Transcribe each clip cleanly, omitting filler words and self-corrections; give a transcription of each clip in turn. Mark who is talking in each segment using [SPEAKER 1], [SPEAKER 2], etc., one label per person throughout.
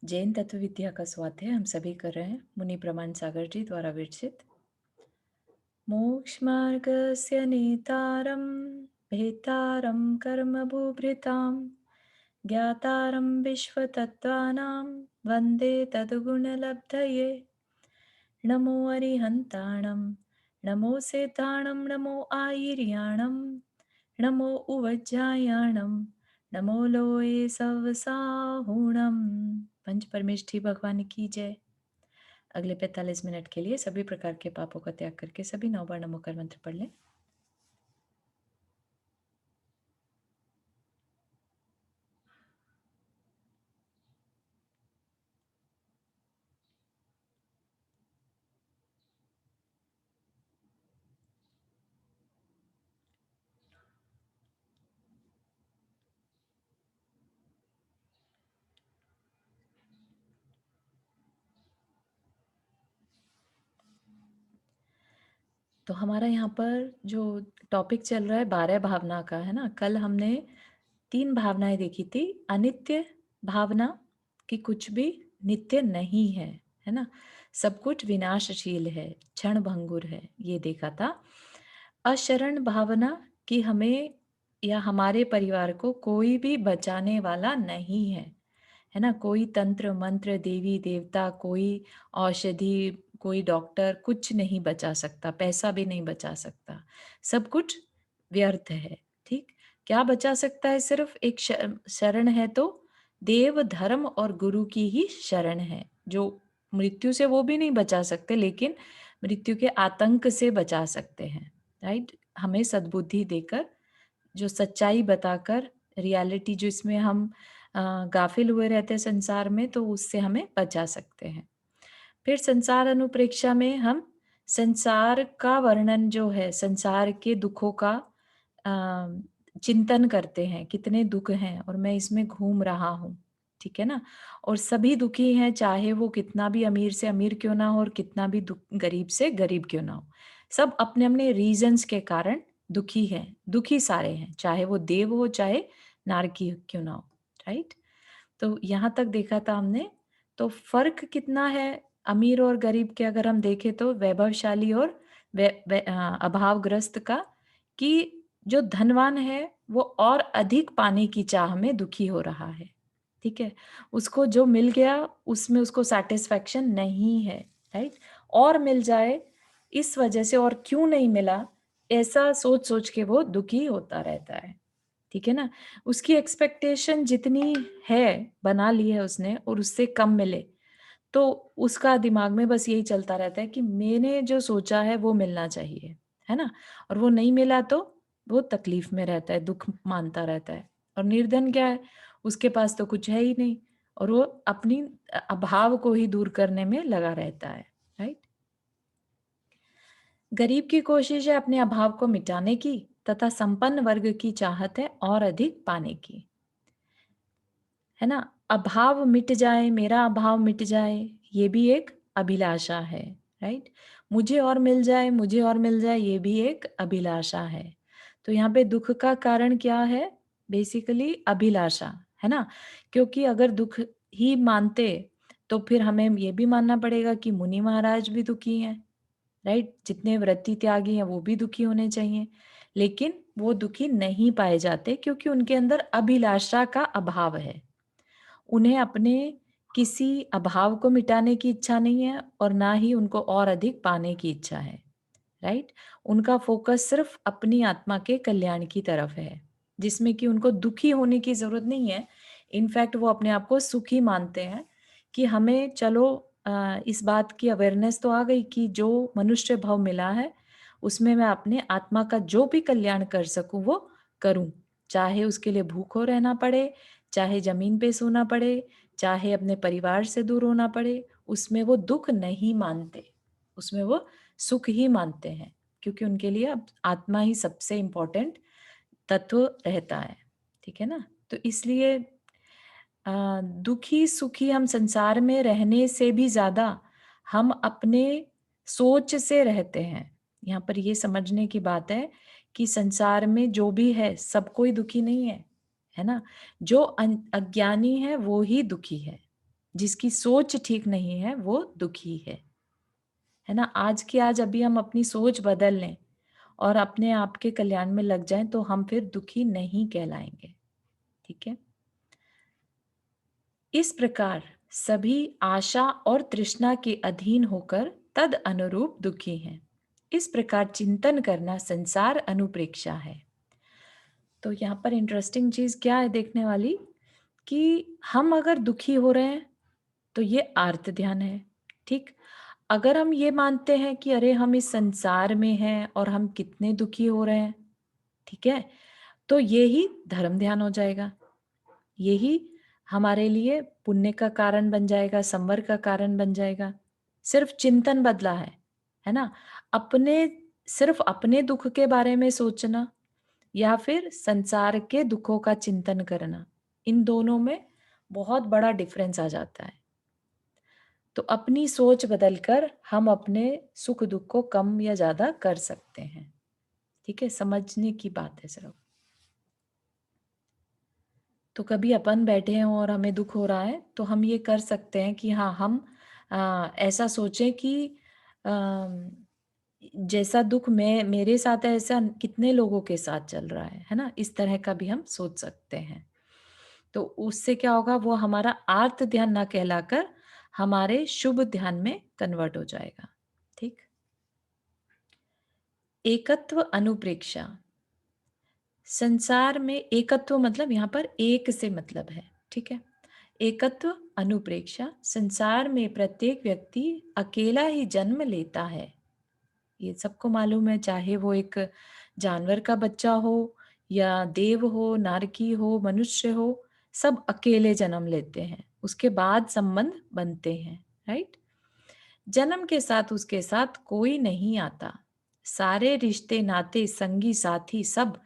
[SPEAKER 1] जैन तत्व विद्या का स्वाध्याय हम सभी कर रहे हैं। मुनि प्रमाण सागर जी द्वारा विरचित। मोक्ष मार्गस्य नेतारं भेतारं कर्मभूभृतां ज्ञातारं विश्वतत्त्वानां वन्दे तद्गुणलब्धये। नमो अरिहन्ताणं नमो सेताणं नमो आयिर्याणं नमो उवज्जायाणं नमो लोये सवसाहुणं। पंच परमेष्ठी भगवान की जय। अगले 45 मिनट के लिए सभी प्रकार के पापों का त्याग करके सभी 9 बार नमोकार मंत्र पढ़ लें। तो हमारा यहाँ पर जो टॉपिक चल रहा है 12 भावना का है ना। कल हमने 3 भावनाएं देखी थी। अनित्य भावना कि कुछ भी नित्य नहीं है ना। सब कुछ विनाशशील है, क्षण भंगुर है, ये देखा था। अशरण भावना कि हमें या हमारे परिवार को कोई भी बचाने वाला नहीं है ना। कोई तंत्र मंत्र देवी देवता, कोई औषधि, कोई डॉक्टर कुछ नहीं बचा सकता, पैसा भी नहीं बचा सकता, सब कुछ व्यर्थ है। ठीक, क्या बचा सकता है? सिर्फ एक शरण है तो देव धर्म और गुरु की ही शरण है। जो मृत्यु से वो भी नहीं बचा सकते, लेकिन मृत्यु के आतंक से बचा सकते हैं। राइट, हमें सद्बुद्धि देकर, जो सच्चाई बताकर, रियलिटी जो इसमें हम गाफिल हुए रहते हैं संसार में, तो उससे हमें बचा सकते हैं। फिर संसार अनुप्रेक्षा में हम संसार का वर्णन जो है, संसार के दुखों का अ, चिंतन करते हैं। कितने दुख हैं और मैं इसमें घूम रहा हूँ, ठीक है ना। और सभी दुखी हैं, चाहे वो कितना भी अमीर से अमीर क्यों ना हो और कितना भी गरीब से गरीब क्यों ना हो। सब अपने अपने रीजंस के कारण दुखी हैं, दुखी सारे हैं, चाहे वो देव हो चाहे नारकी क्यों ना हो। राइट, तो यहाँ तक देखा था हमने। तो फर्क कितना है अमीर और गरीब के, अगर हम देखें तो वैभवशाली और अभावग्रस्त का, कि जो धनवान है वो और अधिक पाने की चाह में दुखी हो रहा है। ठीक है, उसको जो मिल गया उसमें उसको सेटिस्फेक्शन नहीं है। राइट, और मिल जाए इस वजह से, और क्यों नहीं मिला, ऐसा सोच सोच के वो दुखी होता रहता है। ठीक है ना, उसकी एक्सपेक्टेशन जितनी है बना ली है उसने और उससे कम मिले तो उसका दिमाग में बस यही चलता रहता है कि मैंने जो सोचा है वो मिलना चाहिए, है ना। और वो नहीं मिला तो वो तकलीफ में रहता है, दुख मानता रहता है। और निर्धन क्या है, उसके पास तो कुछ है ही नहीं और वो अपनी अभाव को ही दूर करने में लगा रहता है। राइट, गरीब की कोशिश है अपने अभाव को मिटाने की, तथा संपन्न वर्ग की चाहत है और अधिक पाने की, है ना। अभाव मिट जाए, मेरा अभाव मिट जाए, ये भी एक अभिलाषा है। राइट, मुझे और मिल जाए, मुझे और मिल जाए, ये भी एक अभिलाषा है। तो यहाँ पे दुख का कारण क्या है? बेसिकली अभिलाषा, है ना। क्योंकि अगर दुख ही मानते तो फिर हमें ये भी मानना पड़ेगा कि मुनि महाराज भी दुखी हैं। राइट, जितने व्रती त्यागी हैं वो भी दुखी होने चाहिए, लेकिन वो दुखी नहीं पाए जाते क्योंकि उनके अंदर अभिलाषा का अभाव है। उन्हें अपने किसी अभाव को मिटाने की इच्छा नहीं है और ना ही उनको और अधिक पाने की इच्छा है। राइट, उनका फोकस सिर्फ अपनी आत्मा के कल्याण की तरफ है, जिसमें कि उनको दुखी होने की जरूरत नहीं है। इनफैक्ट वो अपने आप को सुखी मानते हैं कि हमें चलो इस बात की अवेयरनेस तो आ गई कि जो मनुष्य भाव मिला है उसमें मैं अपने आत्मा का जो भी कल्याण कर सकूं वो करूं, चाहे उसके लिए भूखों रहना पड़े, चाहे जमीन पे सोना पड़े, चाहे अपने परिवार से दूर होना पड़े, उसमें वो दुख नहीं मानते, उसमें वो सुख ही मानते हैं। क्योंकि उनके लिए अब आत्मा ही सबसे इम्पोर्टेंट तत्व रहता है। ठीक है ना, तो इसलिए दुखी सुखी हम संसार में रहने से भी ज्यादा हम अपने सोच से रहते हैं। यहाँ पर ये समझने की बात है कि संसार में जो भी है सब कोई दुखी नहीं है, है ना। जो अज्ञानी है वो ही दुखी है। जिसकी सोच ठीक नहीं है वो दुखी है ना। आज के आज अभी हम अपनी सोच बदल लें और अपने आप के कल्याण में लग जाएं तो हम फिर दुखी नहीं कहलाएंगे। ठीक है। इस प्रकार सभी आशा और तृष्णा के अधीन होकर तद अनुरूप दुखी हैं। इस प्रकार चिंतन करना संसार अनुप्रेक्षा है। तो यहाँ पर इंटरेस्टिंग चीज क्या है देखने वाली, कि हम अगर दुखी हो रहे हैं तो ये आर्त ध्यान है। ठीक। अगर हम ये मानते हैं कि अरे हम इस संसार में हैं और हम कितने दुखी हो रहे हैं, ठीक है, तो ये ही धर्म ध्यान हो जाएगा। यही हमारे लिए पुण्य का कारण बन जाएगा, संवर का कारण बन जाएगा। सिर्फ चिंतन बदला है ना। अपने सिर्फ अपने दुख के बारे में सोचना या फिर संसार के दुखों का चिंतन करना, इन दोनों में बहुत बड़ा डिफरेंस आ जाता है। तो अपनी सोच बदलकर हम अपने सुख दुख को कम या ज्यादा कर सकते हैं। ठीक है, समझने की बात है सिर्फ। तो कभी अपन बैठे हैं और हमें दुख हो रहा है तो हम ये कर सकते हैं कि हाँ, हम ऐसा सोचें कि जैसा दुख मैं मेरे साथ है ऐसा कितने लोगों के साथ चल रहा है ना। इस तरह का भी हम सोच सकते हैं। तो उससे क्या होगा, वो हमारा आर्त ध्यान ना कहलाकर हमारे शुभ ध्यान में कन्वर्ट हो जाएगा। ठीक। एकत्व अनुप्रेक्षा। संसार में एकत्व मतलब यहाँ पर एक से मतलब है। ठीक है। एकत्व अनुप्रेक्षा, संसार में प्रत्येक व्यक्ति अकेला ही जन्म लेता है। ये सबको मालूम है, चाहे वो एक जानवर का बच्चा हो या देव हो, नारकी हो, मनुष्य हो, सब अकेले जन्म लेते हैं, उसके बाद संबंध बनते हैं। राइट। जन्म के साथ उसके साथ कोई नहीं आता। सारे रिश्ते नाते संगी साथी सब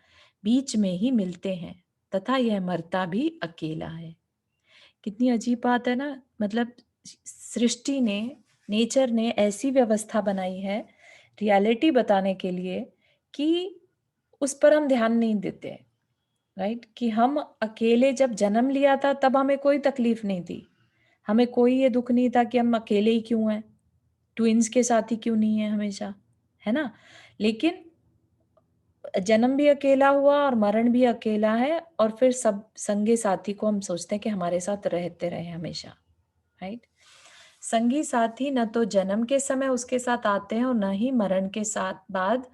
[SPEAKER 1] बीच में ही मिलते हैं तथा यह मरता भी अकेला है। कितनी अजीब बात है ना। मतलब सृष्टि ने, नेचर ने ऐसी व्यवस्था बनाई है रियलिटी बताने के लिए कि उस पर हम ध्यान नहीं देते। राइट। कि हम अकेले जब जन्म लिया था तब हमें कोई तकलीफ नहीं थी, हमें कोई ये दुख नहीं था कि हम अकेले ही क्यों हैं, ट्विंस के साथ ही क्यों नहीं है हमेशा, है ना। लेकिन जन्म भी अकेला हुआ और मरण भी अकेला है, और फिर सब संगी साथी को हम सोचते हैं कि हमारे साथ रहते रहे हमेशा। राइट। संगी साथी न तो जन्म के समय उसके साथ आते हैं और न ही मरण के साथ बाद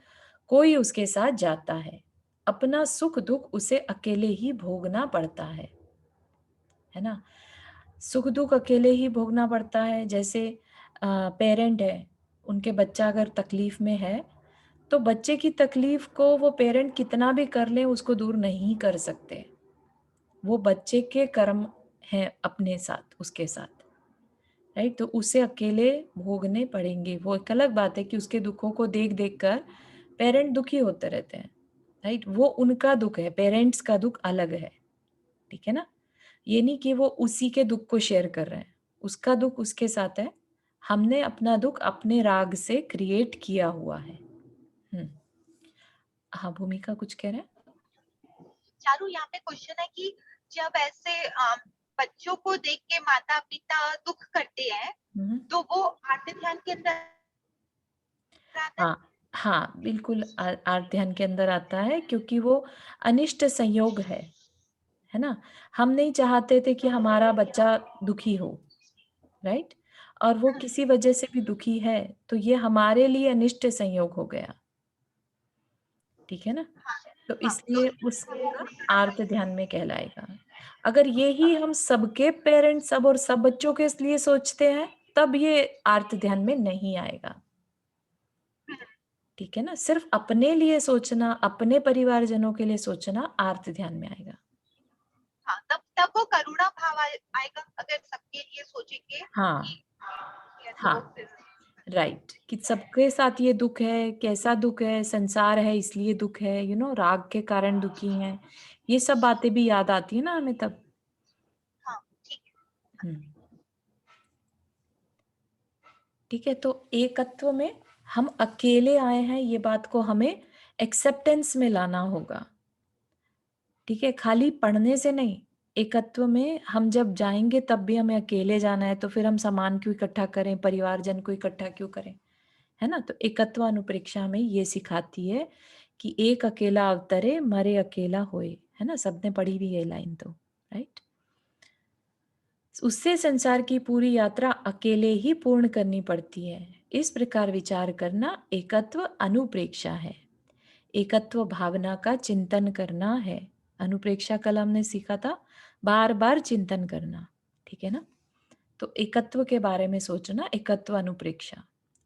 [SPEAKER 1] कोई उसके साथ जाता है। अपना सुख दुख उसे अकेले ही भोगना पड़ता है ना। सुख दुख अकेले ही भोगना पड़ता है। जैसे पेरेंट है, उनके बच्चा अगर तकलीफ में है तो बच्चे की तकलीफ को वो पेरेंट कितना भी कर ले उसको दूर नहीं कर सकते। वो बच्चे के कर्म हैं अपने साथ, उसके साथ। राइट। तो उसे अकेले भोगने पड़ेंगे। वो एक अलग बात है कि उसके दुखों को देख देख कर पेरेंट दुखी होते रहते हैं। राइट। वो उनका दुख है, पेरेंट्स का दुख अलग है। ठीक है ना। ये नहीं कि वो उसी के दुख को शेयर कर रहे हैं, उसका दुख उसके साथ है, हमने अपना दुख अपने राग से क्रिएट किया हुआ है। हाँ, भूमिका कुछ कह रहे हैं।
[SPEAKER 2] चारू, यहाँ पे क्वेश्चन है कि जब ऐसे बच्चों को देख के माता पिता दुख करते हैं
[SPEAKER 1] हम्म।
[SPEAKER 2] तो वो आर्त ध्यान के अंदर आता है।
[SPEAKER 1] हाँ, हाँ, बिल्कुल आर्त ध्यान के अंदर आता है क्योंकि वो अनिष्ट संयोग है ना। हम नहीं चाहते थे कि हमारा बच्चा दुखी हो। राइट। और वो किसी वजह से भी दुखी है तो ये हमारे लिए अनिष्ट संयोग हो गया। ठीक है ना। तो
[SPEAKER 2] हाँ, तो
[SPEAKER 1] इसलिए उसका आर्त ध्यान में कहलाएगा। अगर यही हम सबके पेरेंट्स सब और सब बच्चों के लिए सोचते हैं तब ये आर्त ध्यान में नहीं आएगा। ठीक है ना। सिर्फ अपने लिए सोचना, अपने परिवारजनों के लिए सोचना आर्त ध्यान में आएगा।
[SPEAKER 2] हाँ, तब तब वो करुणा भाव आएगा अगर सबके लिए सोचेंगे
[SPEAKER 1] हाँ,
[SPEAKER 2] कि तो
[SPEAKER 1] हाँ,
[SPEAKER 2] फिर
[SPEAKER 1] राइट। कि सबके साथ ये दुख है, कैसा दुख है, संसार है इसलिए दुख है, राग के कारण दुखी हैं। ये सब बातें भी याद आती है ना हमें तब।
[SPEAKER 2] हाँ, ठीक है।
[SPEAKER 1] हम्म। ठीक है। तो एकत्व में हम अकेले आए हैं, ये बात को हमें एक्सेप्टेंस में लाना होगा। ठीक है। खाली पढ़ने से नहीं, एकत्व में हम जब जाएँगे तब भी हमें अकेले जाना है, तो फिर हम सामान क्यों इकट्ठा करें, परिवारजन को इकट्ठा क्यों करें? है ना? तो एकत्व अनुप्रेक्षा में ये सिखाती है कि एक अकेला अवतरे, मरे अकेला होए। है ना? सबने पढ़ी भी है लाइन तो, राइट? उससे संसार की पूरी यात्रा अकेले ही पूर्ण करनी पड़ती है। इस प्रकार विचार करना एकत्व अनुप्रेक्षा है। एकत्व भावना का चिंतन करना है। अनुप्रेक्षा कल हमने सीखा था, बार-बार चिंतन करना, ठीक है ना? तो एकत्व के बारे में सोचना, एकत्व अनुप्रेक्षा।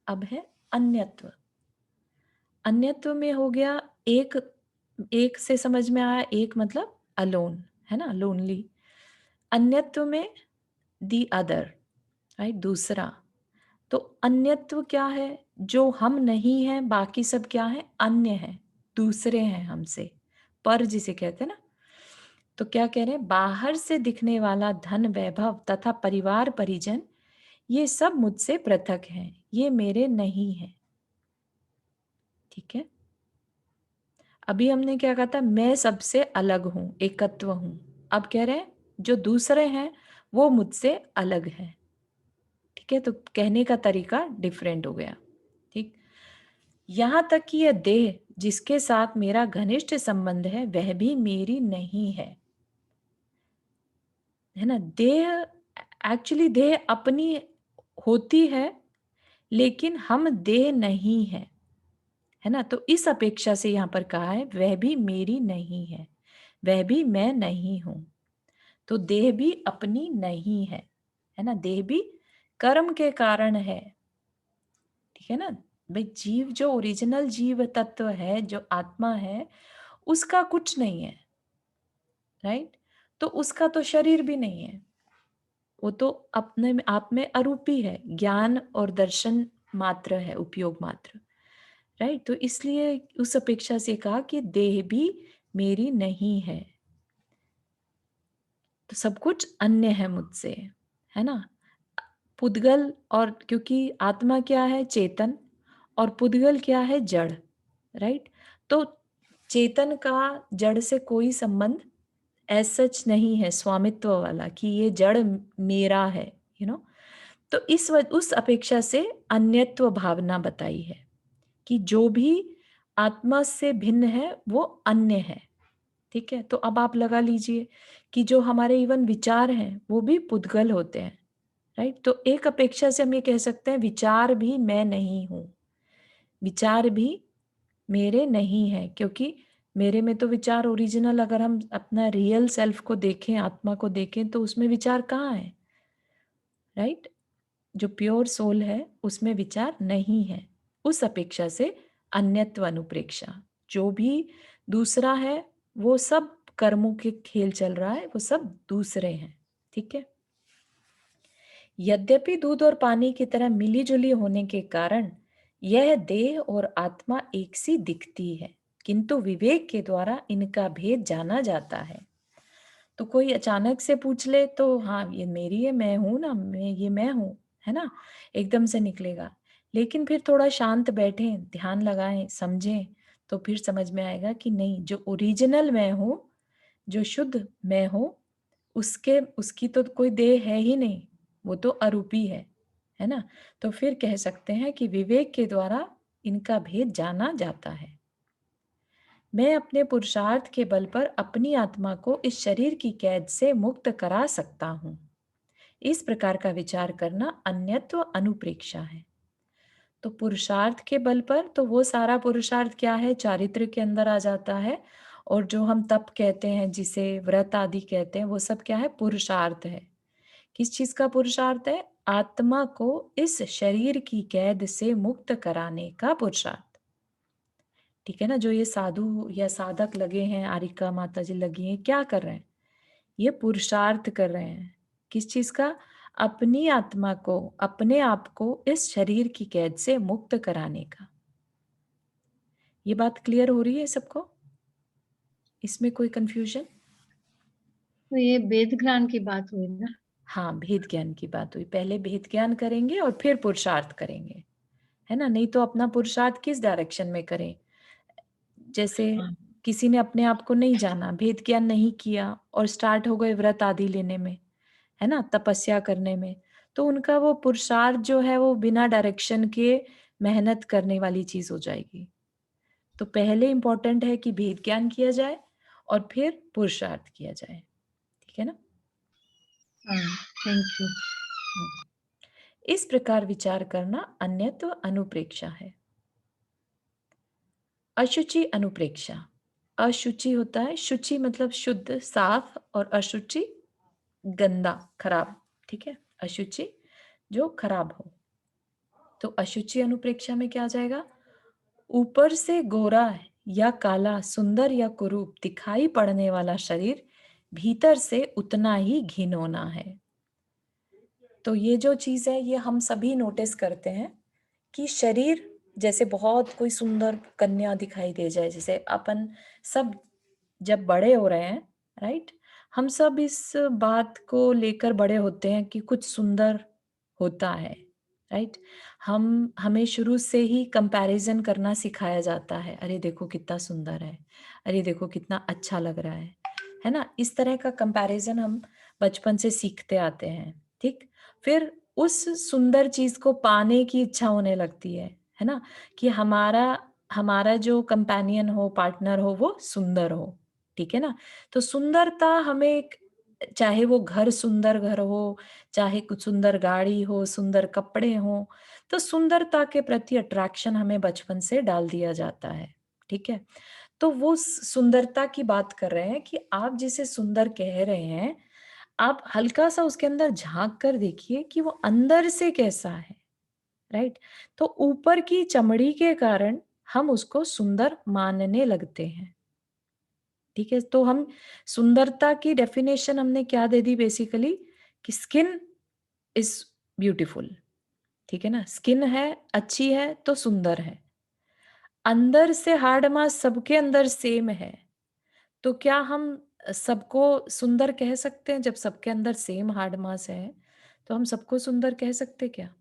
[SPEAKER 1] अब है अन्यत्व। अन्यत्व में हो गया एक, एक से समझ में आया, एक मतलब अलोन, है ना? लोनली। अन्यत्व में दी अदर, राइट? दूसरा। तो अन्यत्व क्या है? जो हम नहीं हैं, बाकी सब क्या है? अन्य हैं, दूसरे हैं हमसे। पर जिसे कहते हैं ना, तो क्या कह रहे हैं? बाहर से दिखने वाला धन, वैभव तथा परिवार परिजन, ये सब मुझसे पृथक हैं, ये मेरे नहीं हैं। ठीक है? अभी हमने क्या कहा था? मैं सबसे अलग हूं, एकत्व हूं। अब कह रहे हैं जो दूसरे हैं वो मुझसे अलग हैं। ठीक है? तो कहने का तरीका डिफरेंट हो गया। ठीक, यहां तक कि यह देह जिसके साथ मेरा घनिष्ठ संबंध है वह भी मेरी नहीं है ना? देह, एक्चुअली देह अपनी होती है, लेकिन हम देह नहीं है ना? तो इस अपेक्षा से यहाँ पर कहा है वह भी मेरी नहीं है, वह भी मैं नहीं हूं। तो देह भी अपनी नहीं है ना? देह भी कर्म के कारण है, ठीक है ना? भाई जीव, जो ओरिजिनल जीव तत्व है, जो आत्मा है, उसका कुछ नहीं है, राइट? तो उसका तो शरीर भी नहीं है, वो तो अपने में आप में अरूपी है, ज्ञान और दर्शन मात्र है, उपयोग मात्र, राइट? तो इसलिए उस अपेक्षा से कहा कि देह भी मेरी नहीं है, तो सब कुछ अन्य है मुझसे, है ना? पुद्गल, और क्योंकि आत्मा क्या है? चेतन, और पुद्गल क्या है? जड़, राइट? तो चेतन का जड़ से कोई संबंध एज सच नहीं है, स्वामित्व वाला कि ये जड़ मेरा है, तो उस अपेक्षा से अन्यत्व भावना बताई है कि जो भी आत्मा से भिन्न है वो अन्य है। ठीक है? तो अब आप लगा लीजिए कि जो हमारे इवन विचार हैं वो भी पुद्गल होते हैं, राइट? तो एक अपेक्षा से हम ये कह सकते हैं विचार भी मैं नहीं हूं, विचार भी मेरे नहीं है, क्योंकि मेरे में तो विचार ओरिजिनल, अगर हम अपना रियल सेल्फ को देखें, आत्मा को देखें, तो उसमें विचार कहाँ है, राइट? जो प्योर सोल है उसमें विचार नहीं है। उस अपेक्षा से अन्यत्व अनुप्रेक्षा, जो भी दूसरा है वो सब कर्मों के खेल चल रहा है, वो सब दूसरे हैं। ठीक है? यद्यपि दूध और पानी की तरह मिली जुली होने के कारण यह देह और आत्मा एक सी दिखती है, किंतु विवेक के द्वारा इनका भेद जाना जाता है। तो कोई अचानक से पूछ ले तो हाँ ये मेरी है, मैं हूं ना, मैं ये मैं हूं, है ना? एकदम से निकलेगा। लेकिन फिर थोड़ा शांत बैठे, ध्यान लगाएं, समझें, तो फिर समझ में आएगा कि नहीं, जो ओरिजिनल मैं हूं, जो शुद्ध मैं हूं, उसके उसकी तो कोई देह है ही नहीं, वो तो अरूपी है ना? तो फिर कह सकते हैं कि विवेक के द्वारा इनका भेद जाना जाता है। मैं अपने पुरुषार्थ के बल पर अपनी आत्मा को इस शरीर की कैद से मुक्त करा सकता हूं। इस प्रकार का विचार करना अन्यत्व अनुप्रेक्षा है। तो पुरुषार्थ के बल पर, तो वो सारा पुरुषार्थ क्या है? चारित्र के अंदर आ जाता है। और जो हम तप कहते हैं, जिसे व्रत आदि कहते हैं, वो सब क्या है? पुरुषार्थ है। किस चीज का पुरुषार्थ है? आत्मा को इस शरीर की कैद से मुक्त कराने का पुरुषार्थ। ठीक है ना? जो ये साधु या साधक लगे हैं, आरिका माता जी लगी हैं, क्या कर रहे हैं? ये पुरुषार्थ कर रहे हैं। किस चीज का? अपनी आत्मा को, अपने आप को इस शरीर की कैद से मुक्त कराने का। ये बात क्लियर हो रही है सबको? इसमें कोई कंफ्यूजन?
[SPEAKER 3] तो ये वेद ज्ञान की बात हुई ना?
[SPEAKER 1] हाँ, भेद ज्ञान की बात हुई। पहले भेद ज्ञान करेंगे और फिर पुरुषार्थ करेंगे, है ना? नहीं तो अपना पुरुषार्थ किस डायरेक्शन में करें? जैसे
[SPEAKER 3] हाँ।
[SPEAKER 1] किसी ने अपने आप को नहीं जाना, भेद ज्ञान नहीं किया और स्टार्ट हो गए व्रत आदि लेने में, है ना? तपस्या करने में, तो उनका वो पुरुषार्थ जो है वो बिना डायरेक्शन के मेहनत करने वाली चीज़ हो जाएगी। तो पहले इम्पोर्टेंट है कि भेद ज्ञान किया जाए और फिर पुरुषार्थ किया जाए, ठीक है ना?
[SPEAKER 3] हाँ, थैंक यू।
[SPEAKER 1] हुँ। इस प्रकार विचार करना अन्यत्व अनुप्रेक्षा है। अशुचि अनुप्रेक्षा। अशुचि होता है, शुचि मतलब शुद्ध, साफ और अशुचि गंदा, खराब, ठीक है? अशुचि जो खराब हो। तो अशुचि अनुप्रेक्षा में क्या आ जाएगा? ऊपर से गोरा या काला, सुंदर या कुरूप दिखाई पड़ने वाला शरीर भीतर से उतना ही घिनौना है। तो ये जो चीज़ है ये हम सभी नोटिस करते हैं कि शरीर जैसे बहुत कोई सुंदर कन्या दिखाई दे जाए, जैसे अपन सब जब बड़े हो रहे हैं, राइट? हम सब इस बात को लेकर बड़े होते हैं कि कुछ सुंदर होता है, राइट? हमें शुरू से ही कंपैरिजन करना सिखाया जाता है। अरे देखो कितना सुंदर है, अरे देखो कितना अच्छा लग रहा है ना? इस तरह का कंपैरिजन हम बचपन से सीखते आते हैं, ठीक? फिर उस सुंदर चीज़ को पाने की इच्छा होने लगती है ना? कि हमारा हमारा जो कंपेनियन हो, पार्टनर हो, वो सुंदर हो, ठीक है ना? तो सुंदरता हमें एक चाहे वो घर सुंदर घर हो, चाहे कुछ सुंदर गाड़ी हो, सुंदर कपड़े हों, तो सुंदरता के प्रति अट्रैक्शन हमें बचपन से डाल दिया जाता है, ठीक है? तो वो सुंदरता की बात कर रहे हैं कि आप जिसे सुंदर कह रहे हैं, आप हल्का-सा उसके अंदर झाँक कर देखिए कि वो अंदर से कैसा है, राइट? तो ऊपर की चमड़ी के कारण हम उसको सुंदर मानने लगते हैं, ठीक है? तो हम सुंदरता की डेफिनेशन हमने क्या दे दी बेसिकली कि स्किन इज़ ब्यूटीफुल, ठीक है ना? स्किन है, अच्छी है तो सुंदर है। अंदर से हार्ड मास सबके अंदर सेम है। तो क्या हम सबको सुंदर कह सकते हैं? जब सबके अंदर सेम हार्ड मास है, तो हम सबको सुंदर कह सकते क्या?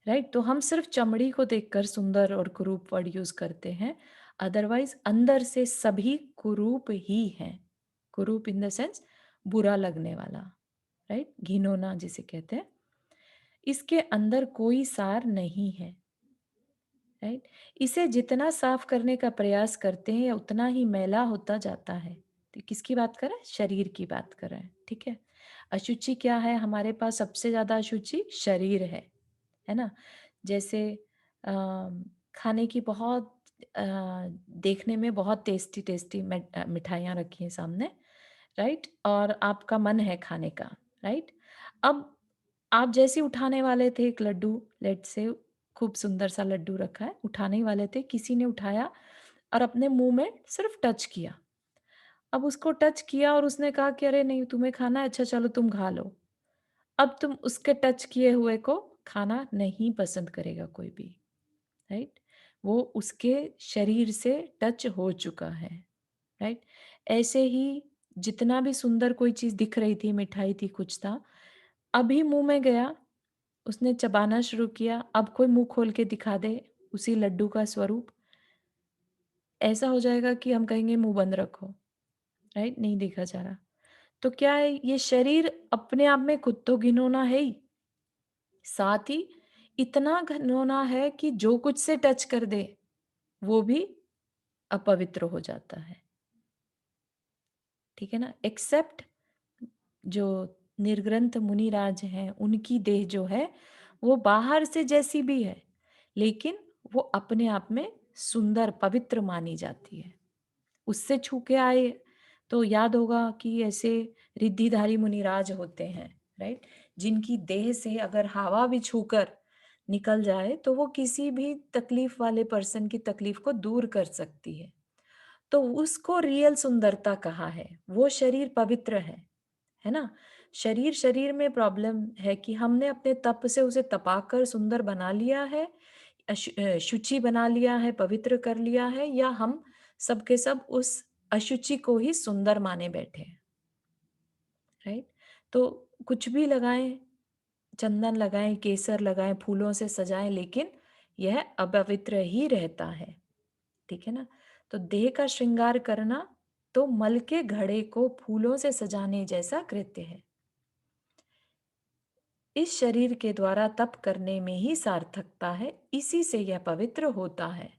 [SPEAKER 1] राइट? तो हम सिर्फ चमड़ी को देखकर सुंदर और कुरूप वर्ड यूज़ करते हैं, अदरवाइज़ अंदर से सभी कुरूप ही हैं। कुरूप इन द सेंस बुरा लगने वाला, राइट? घिनौना जिसे कहते हैं। इसके अंदर कोई सार नहीं है, राइट? इसे जितना साफ करने का प्रयास करते हैं उतना ही मैला होता जाता है। तो किसकी बात कर रहे हैं? शरीर की बात कर रहे हैं, ठीक है? अशुचि क्या है? हमारे पास सबसे ज़्यादा अशुचि शरीर है ना? जैसे अ, खाने की बहुत अ, देखने में बहुत टेस्टी-टेस्टी मिठाइयाँ रखी हैं सामने, राइट? और आपका मन है खाने का, राइट? अब आप जैसे ही उठाने वाले थे एक लड्डू, लेट्स से खूब सुंदर सा लड्डू रखा है, उठाने ही वाले थे, किसी ने उठाया और अपने मुँह में सिर्फ टच किया। अब उसको टच किया और उसने कहा कि अरे नहीं तुम्हें खाना है, अच्छा चलो तुम खा लो। अब तुम उसके टच किए हुए को खाना नहीं पसंद करेगा कोई भी, राइट? वो उसके शरीर से टच हो चुका है, राइट? ऐसे ही जितना भी सुंदर कोई चीज़ दिख रही थी, मिठाई थी, कुछ था, अभी मुँह में गया, उसने चबाना शुरू किया, अब कोई मुँह खोल के दिखा दे उसी लड्डू का स्वरूप, ऐसा हो जाएगा कि हम कहेंगे मुँह बंद रखो, राइट? नहीं देखा जा रहा। तो क्या है ये शरीर अपने आप में खुद तो घिनौना है ही, साथ ही इतना घिनौना है कि जो कुछ से टच कर दे, वो भी अपवित्र हो जाता है, ठीक है ना? एक्सेप्ट जो निर्ग्रंथ मुनिराज हैं, उनकी देह जो है, वो बाहर से जैसी भी है, लेकिन वो अपने आप में सुंदर, पवित्र मानी जाती है। उससे छू के आए, तो याद होगा कि ऐसे रिद्धिधारी मुनिराज होते हैं, राइट? जिनकी देह से अगर हवा भी छूकर निकल जाए, तो वो किसी भी तकलीफ वाले पर्सन की तकलीफ को दूर कर सकती है। तो उसको रियल सुंदरता कहा है, वो शरीर पवित्र है ना? शरीर शरीर में प्रॉब्लम है कि हमने अपने तप से उसे तपाकर सुंदर बना लिया है, शुचि बना लिया है, पवित्र कर लिया है, या हम सब के सब उस अशुचि को ही सुंदर माने बैठे हैं, राइट? तो कुछ भी लगाएँ, चंदन लगाएँ, केसर लगाएँ, फूलों से सजाएँ, लेकिन यह अपवित्र ही रहता है, ठीक है ना? तो देह का श्रृंगार करना तो मल के घड़े को फूलों से सजाने जैसा कृत्य है। इस शरीर के द्वारा तप करने में ही सार्थकता है, इसी से यह पवित्र होता है।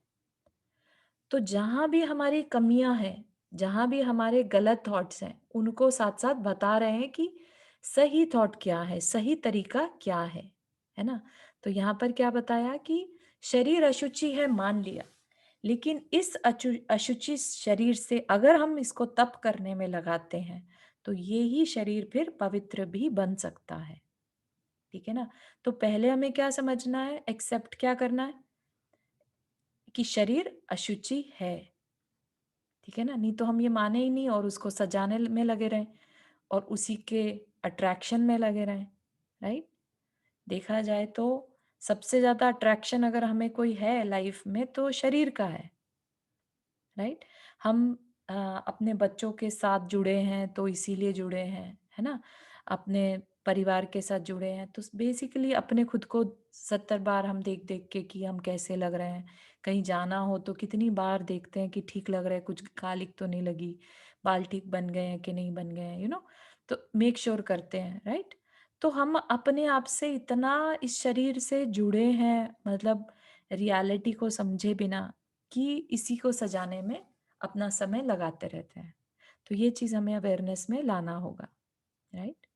[SPEAKER 1] तो जहां भी हमारी कमियां हैं, जहां भी हमारे गलत थॉट्स हैं, उनको साथ साथ बता रहे हैं कि सही थॉट क्या है, सही तरीका क्या है ना। तो यहाँ पर क्या बताया कि शरीर अशुचि है, मान लिया, लेकिन इस अशुचि शरीर से अगर हम इसको तप करने में लगाते हैं तो ये ही शरीर फिर पवित्र भी बन सकता है। ठीक है ना। तो पहले हमें क्या समझना है, एक्सेप्ट क्या करना है कि शरीर अशुचि है। ठीक है ना, नहीं तो हम ये माने ही नहीं और उसको सजाने में लगे रहें और उसी के अट्रैक्शन में लगे रहें। राइट। देखा जाए तो सबसे ज्यादा अट्रैक्शन अगर हमें कोई है लाइफ में तो शरीर का है। राइट। हम अपने बच्चों के साथ जुड़े हैं तो इसीलिए जुड़े हैं, है ना। अपने परिवार के साथ जुड़े हैं तो बेसिकली अपने खुद को 70 बार हम देख देख के कि हम कैसे लग रहे हैं। कहीं जाना हो तो कितनी बार देखते हैं कि ठीक लग रहा है, कुछ कालिक तो नहीं लगी, बाल ठीक बन गए हैं कि नहीं बन गए हैं, तो मेक श्योर करते हैं। राइट। तो हम अपने आप से इतना इस शरीर से जुड़े हैं, मतलब रियलिटी को समझे बिना, कि इसी को सजाने में अपना समय लगाते रहते हैं। तो ये चीज हमें अवेयरनेस में लाना होगा। राइट।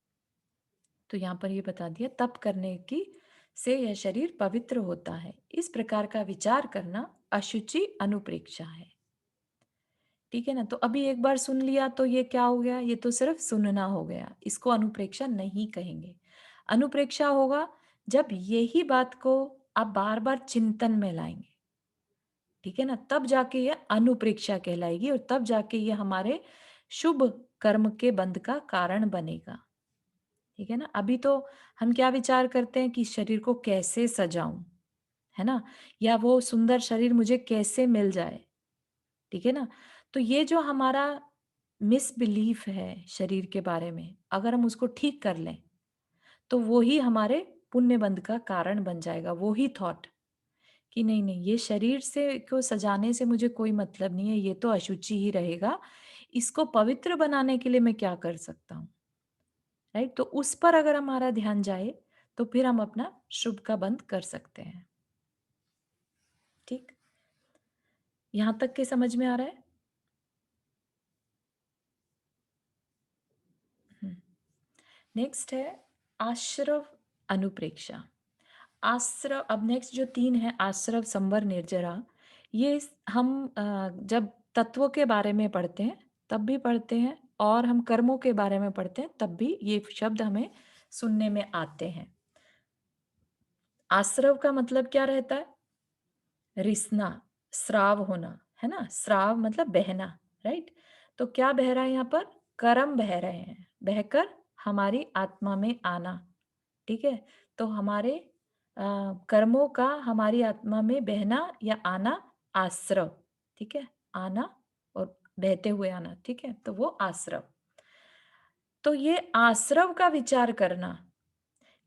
[SPEAKER 1] तो यहाँ पर ये बता दिया तप करने की से यह शरीर पवित्र होता है। इस प्रकार का विचार करना अशुचि अनुप्रेक्षा है। ठीक है ना। तो अभी एक बार सुन लिया तो ये क्या हो गया, ये तो सिर्फ सुनना हो गया, इसको अनुप्रेक्षा नहीं कहेंगे। अनुप्रेक्षा होगा जब यही बात को आप बार बार चिंतन में लाएंगे। ठीक है ना, तब जाके ये अनुप्रेक्षा कहलाएगी और तब जाके ये हमारे शुभ कर्म के बंध का कारण बनेगा। ठीक है ना। अभी तो हम क्या विचार करते हैं कि शरीर को कैसे सजाऊं, है ना, या वो सुंदर शरीर मुझे कैसे मिल जाए। ठीक है ना। तो ये जो हमारा मिसबिलीफ है शरीर के बारे में, अगर हम उसको ठीक कर लें तो वो ही हमारे पुण्य बंध का कारण बन जाएगा। वो ही थॉट कि नहीं नहीं, ये शरीर से को सजाने से मुझे कोई मतलब नहीं है, ये तो अशुचि ही रहेगा, इसको पवित्र बनाने के लिए मैं क्या कर सकता हूँ। राइट। तो उस पर अगर हमारा ध्यान जाए तो फिर हम अपना शुभ का बंध कर सकते हैं। ठीक, यहां तक के समझ में आ रहा है। नेक्स्ट है आश्रव अनुप्रेक्षा। आश्रव, अब नेक्स्ट जो तीन है, आश्रव, संवर, निर्जरा, ये हम जब तत्वों के बारे में पढ़ते हैं तब भी पढ़ते हैं और हम कर्मों के बारे में पढ़ते हैं तब भी ये शब्द हमें सुनने में आते हैं। आश्रव का मतलब क्या रहता है, रिसना, स्राव होना, है ना। स्राव मतलब बहना। राइट। तो क्या बह रहा है यहाँ पर, कर्म बह रहे हैं, बहकर हमारी आत्मा में आना। ठीक है। तो हमारे कर्मों का हमारी आत्मा में बहना या आना आश्रव। ठीक है, आना और बहते हुए आना। ठीक है, तो वो आश्रव। तो ये आश्रव का विचार करना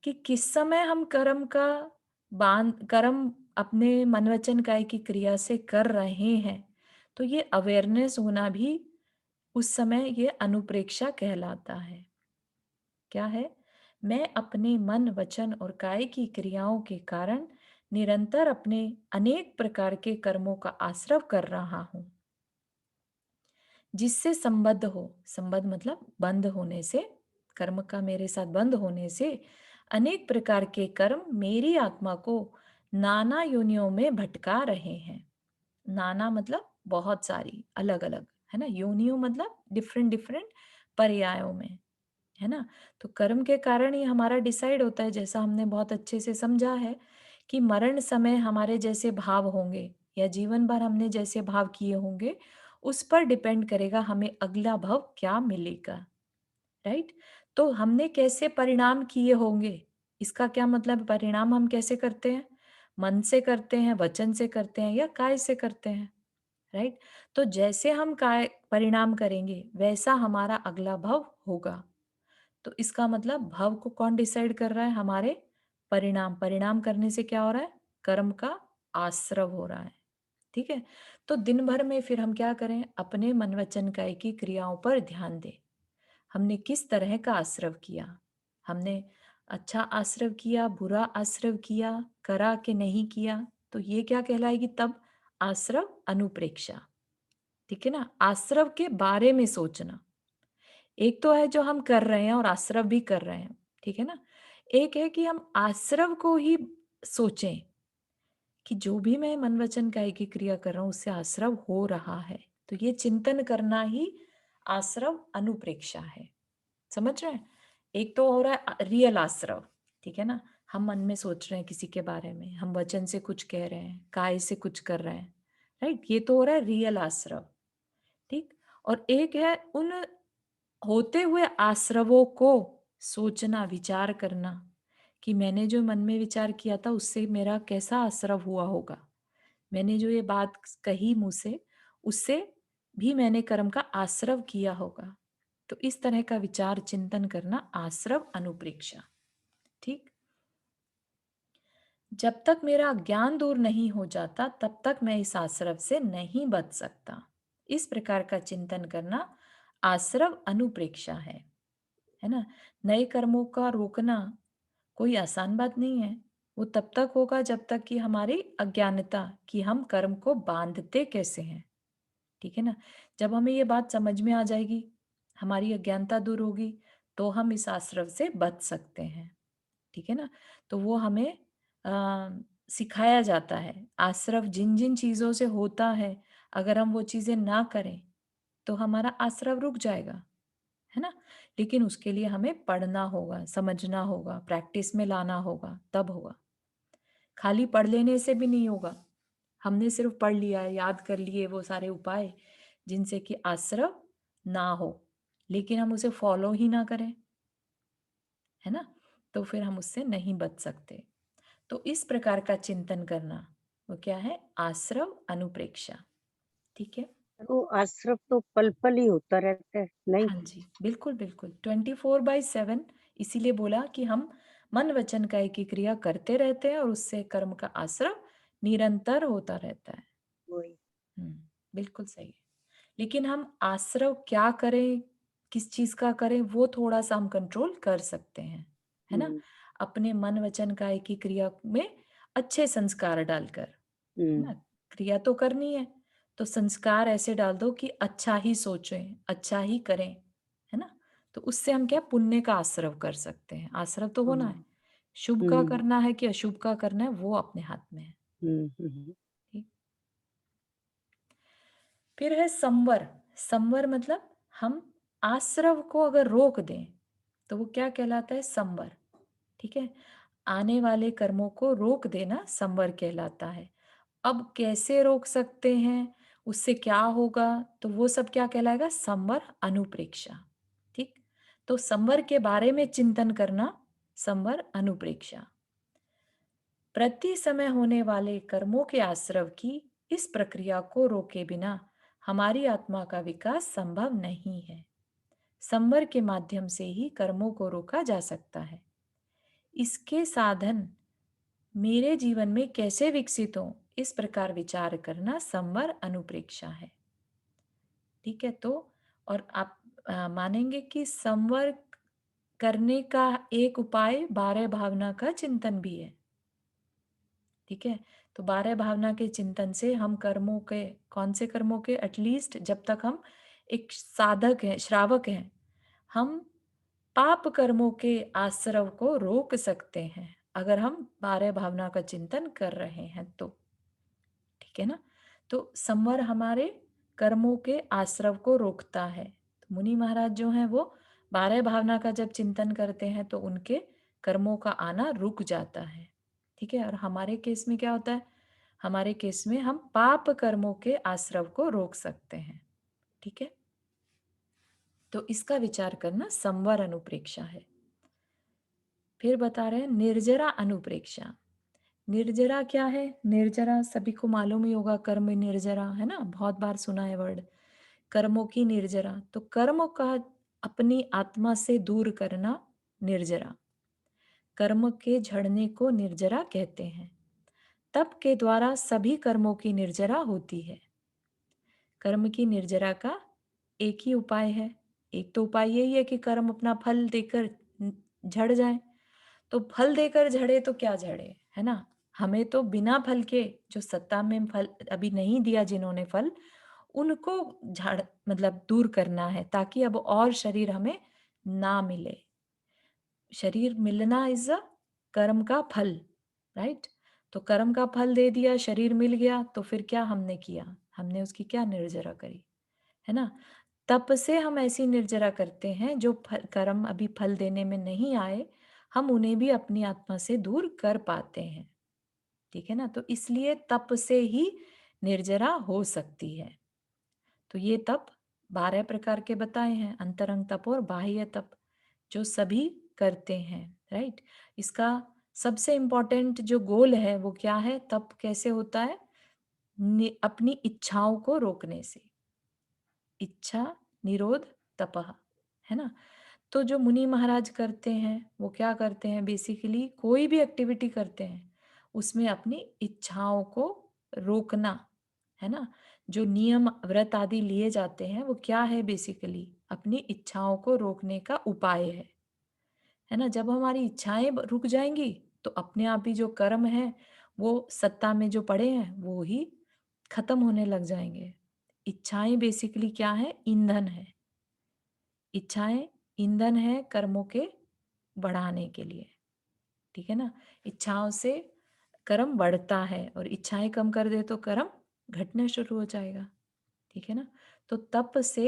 [SPEAKER 1] कि किस समय हम कर्म का कर्म अपने मन वचन काय की क्रिया से कर रहे हैं, तो ये अवेयरनेस होना भी उस समय ये अनुप्रेक्षा कहलाता है। क्या है, मैं अपने मन वचन और काय की क्रियाओं के कारण निरंतर अपने अनेक प्रकार के कर्मों का आश्रव कर रहा हूं, जिससे संबद्ध हो, संबद्ध मतलब बंध होने से, कर्म का मेरे साथ बंध होने से अनेक प्रकार के कर्म मेरी आत्मा को नाना योनियों में भटका रहे हैं। नाना मतलब बहुत सारी, अलग अलग, है ना। योनियों मतलब डिफरेंट डिफरेंट पर्यायों में, है ना। तो कर्म के कारण ही हमारा डिसाइड होता है, जैसा हमने बहुत अच्छे से समझा है कि मरण समय हमारे जैसे भाव होंगे या जीवन भर हमने जैसे भाव किए होंगे, उस पर डिपेंड करेगा हमें अगला भव क्या मिलेगा। राइट। तो हमने कैसे परिणाम किए होंगे, इसका क्या मतलब, परिणाम हम कैसे करते हैं, मन से करते हैं, वचन से करते हैं या काय से करते हैं। राइट। तो जैसे हम काय परिणाम करेंगे वैसा हमारा अगला भव होगा। तो इसका मतलब भव को कौन डिसाइड कर रहा है, हमारे परिणाम। परिणाम करने से क्या हो रहा है, कर्म का आश्रव हो रहा है। ठीक है? तो दिन भर में फिर हम क्या करें? अपने मन वचन काया की क्रियाओं पर ध्यान दें। हमने किस तरह का आश्रव किया? हमने अच्छा आश्रव किया, बुरा आश्रव किया, करा कि नहीं किया? तो ये क्या कहलाएगी तब? आश्रव अनुप्रेक्षा। ठीक है ना? आश्रव के बारे में सोचना। एक तो है जो हम कर रहे हैं और आश्रव भी कर रहे हैं, ठीक है ना? एक है कि हम आश्रव को ही सोचें कि जो भी मैं मन वचन काया की क्रिया कर रहा हूँ उससे आश्रव हो रहा है। तो ये चिंतन करना ही आश्रव अनुप्रेक्षा है। समझ रहे हैं? एक तो हो रहा है रियल आश्रव, ठीक है ना? हम मन में सोच रहे हैं किसी के बारे में, हम वचन से कुछ कह रहे हैं, काय से कुछ कर रहे हैं, राइट? ये तो हो रहा है रियल आश्रव, ठीक? और एक है उन होते हुए आश्रवों को सोचना, विचार करना कि मैंने जो मन में विचार किया था उससे मेरा कैसा आश्रव हुआ होगा। मैंने जो ये बात कही मुँह से, उससे भी मैंने कर्म का आश्रव किया होगा। तो इस तरह का विचार चिंतन करना आश्रव अनुप्रेक्षा, ठीक? जब तक मेरा ज्ञान दूर नहीं हो जाता तब तक मैं इस आश्रव से नहीं बच सकता। इस प्रकार का चिंतन करना आश्रव अनुप्रेक्षा है ना? नए कर्मों का रोकना कोई आसान बात नहीं है। वो तब तक होगा जब तक कि हमारी अज्ञानता कि हम कर्म को बांधते कैसे हैं, ठीक है ना? जब हमें ये बात समझ में आ जाएगी, हमारी अज्ञानता दूर होगी, तो हम इस आश्रव से बच सकते हैं, ठीक है ना? तो वो हमें सिखाया जाता है। आश्रव जिन-जिन चीज़ों से होता है, अगर हम वो चीज़ें ना करें, तो हमारा आश्रव रुक जाएगा, है ना? लेकिन उसके लिए हमें पढ़ना होगा, समझना होगा, प्रैक्टिस में लाना होगा, तब होगा। खाली पढ़ लेने से भी नहीं होगा। हमने सिर्फ पढ़ लिया है, याद कर लिए वो सारे उपाय जिनसे कि आश्रव ना हो, लेकिन हम उसे फॉलो ही ना करें, है ना? तो फिर हम उससे नहीं बच सकते। तो इस प्रकार का चिंतन करना, वो क्या है? आश्रव अनुप्रेक्षा, ठीक है?
[SPEAKER 4] तो आश्रम तो पल-पल ही होता रहता है, नहीं?
[SPEAKER 1] हाँ जी, बिल्कुल, बिल्कुल 24/7 इसीलिए बोला कि हम मन, वचन, काया की क्रिया करते रहते हैं और उससे कर्म का आश्रव निरंतर होता रहता है।
[SPEAKER 4] वही।
[SPEAKER 1] हुँ, बिल्कुल सही है। लेकिन हम आश्रव क्या करें, किस चीज़ का करें, वो थोड़ा-सा हम कंट्रोल कर सकते हैं, है ना?
[SPEAKER 4] हुँ,
[SPEAKER 1] अपने मन, वचन, काया की क्रिया में अच्छे संस्कार डालकर, है
[SPEAKER 4] हुँ,
[SPEAKER 1] ना? क्रिया तो करनी है, तो संस्कार ऐसे डाल दो कि अच्छा ही सोचें, अच्छा ही करें, है ना? तो उससे हम क्या पुण्य का आश्रव कर सकते हैं। आश्रव तो होना है,
[SPEAKER 4] हुँ,
[SPEAKER 1] शुभ का
[SPEAKER 4] हुँ,
[SPEAKER 1] करना है कि अशुभ का करना है, वो अपने हाथ में है।
[SPEAKER 4] हुँ, हुँ,
[SPEAKER 1] ठीक। फिर है संवर। संवर मतलब हम आश्रव को अगर रोक दें, तो वो क्या कहलाता है? संवर, ठीक है? आने वाले कर्मों को रोक देना संवर कहलाता है। अब कैसे रोक सकते हैं? उससे क्या होगा? तो वो सब क्या कहलाएगा? संवर अनुप्रेक्षा, ठीक? तो संवर के बारे में चिंतन करना संवर अनुप्रेक्षा। प्रति समय होने वाले कर्मों के आश्रव की इस प्रक्रिया को रोके बिना हमारी आत्मा का विकास संभव नहीं है। संवर के माध्यम से ही कर्मों को रोका जा सकता है। इसके साधन मेरे जीवन में कैसे विकसित हो, इस प्रकार विचार करना संवर अनुप्रेक्षा है, ठीक है? तो और आप मानेंगे कि संवर करने का एक उपाय 12 भावना का चिंतन भी है, ठीक है? तो 12 भावना के चिंतन से हम कर्मों के, कौन से कर्मों के? एटलीस्ट जब तक हम एक साधक हैं, श्रावक हैं, हम पाप कर्मों के आश्रव को रोक सकते हैं, अगर हम 12 भावना का चिंतन कर रहे हैं तो, ठीक है ना? तो संवर हमारे कर्मों के आश्रव को रोकता है। तो मुनि महाराज जो हैं वो 12 भावना का जब चिंतन करते हैं तो उनके कर्मों का आना रुक जाता है, ठीक है? और हमारे केस में क्या होता है? हमारे केस में हम पाप कर्मों के आश्रव को रोक सकते हैं, ठीक है? तो इसका विचार करना संवर अनुप्रेक्षा है। फिर बता रहे हैं निर्जरा अनुप्रेक्षा। निर्जरा क्या है? निर्जरा सभी को मालूम ही होगा, कर्म निर्जरा, है ना? बहुत बार सुना है वर्ड, कर्मों की निर्जरा। तो कर्म का अपनी आत्मा से दूर करना निर्जरा। कर्म के झड़ने को निर्जरा कहते हैं। तप के द्वारा सभी कर्मों की निर्जरा होती है। कर्म की निर्जरा का एक ही उपाय है। एक तो उपाय यही है कि कर्म अपना फल देकर झड़ जाए। तो फल देकर झड़े तो क्या झड़े, है ना? हमें तो बिना फल के, जो सत्ता में फल अभी नहीं दिया जिन्होंने फल, उनको झाड़ मतलब दूर करना है, ताकि अब और शरीर हमें ना मिले। शरीर मिलना इज अ कर्म का फल, राइट? तो कर्म का फल दे दिया, शरीर मिल गया, तो फिर क्या हमने किया? हमने उसकी क्या निर्जरा करी, है ना? तप से हम ऐसी निर्जरा करते हैं जो कर्म अभी फल देने में नहीं आए, हम उन्हें भी अपनी आत्मा से दूर कर पाते हैं। ठीक है ना? तो इसलिए तप से ही निर्जरा हो सकती है। तो ये तप 12 प्रकार के बताए हैं, अंतरंग तप और बाह्य तप, जो सभी करते हैं, राइट? इसका सबसे इम्पोर्टेंट जो गोल है वो क्या है? तप कैसे होता है? अपनी इच्छाओं को रोकने से। इच्छा निरोध तपः, है ना? तो जो मुनि महाराज करते हैं वो क्या करते हैं? बेसिकली कोई भी एक्टिविटी करते हैं उसमें अपनी इच्छाओं को रोकना, है ना? जो नियम व्रत आदि लिए जाते हैं वो क्या है? बेसिकली अपनी इच्छाओं को रोकने का उपाय है ना? जब हमारी इच्छाएं रुक जाएंगी तो अपने आप ही जो कर्म है वो सत्ता में जो पड़े हैं वो ही खत्म होने लग जाएंगे। इच्छाएं बेसिकली क्या है? ईंधन है। इच्छाएं ईंधन है कर्मों के बढ़ाने के लिए। ठीक है ना? इच्छाओं से कर्म बढ़ता है और इच्छाएं कम कर दे तो कर्म घटना शुरू हो जाएगा। ठीक है ना? तो तप से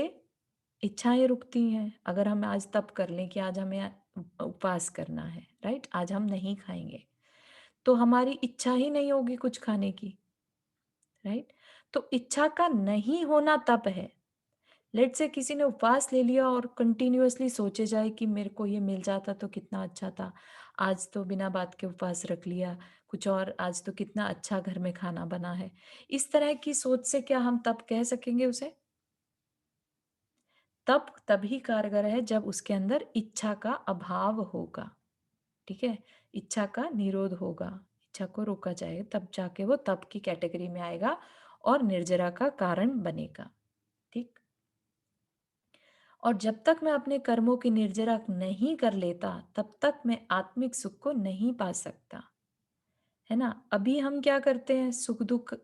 [SPEAKER 1] इच्छाएं रुकती हैं। अगर हम आज तप कर लें कि आज हमें उपवास करना है, राइट? आज हम नहीं खाएंगे, तो हमारी इच्छा ही नहीं होगी कुछ खाने की, राइट? तो इच्छा का नहीं होना तप है। लेट से किसी ने उपवास ले लिया और कंटिन्यूअसली सोचे जाए कि मेरे को ये मिल जाता तो कितना अच्छा था, आज तो बिना बात के उपवास रख लिया, कुछ और, आज तो कितना अच्छा घर में खाना बना है। इस तरह की सोच से क्या हम तप कह सकेंगे उसे? तप तभी कारगर है जब उसके अंदर इच्छा का अभाव होगा। ठीक है? इच्छा का निरोध होगा, इच्छा को रोका जाएगा, तब जाके वो तप की कैटेगरी में आएगा और निर्जरा का कारण बनेगा। ठीक? और जब तक मैं अपने कर्मों की निर्जरा नहीं कर लेता तब तक मैं आत्मिक सुख को नहीं पा सकता, है ना? अभी हम क्या करते हैं? सुख दुख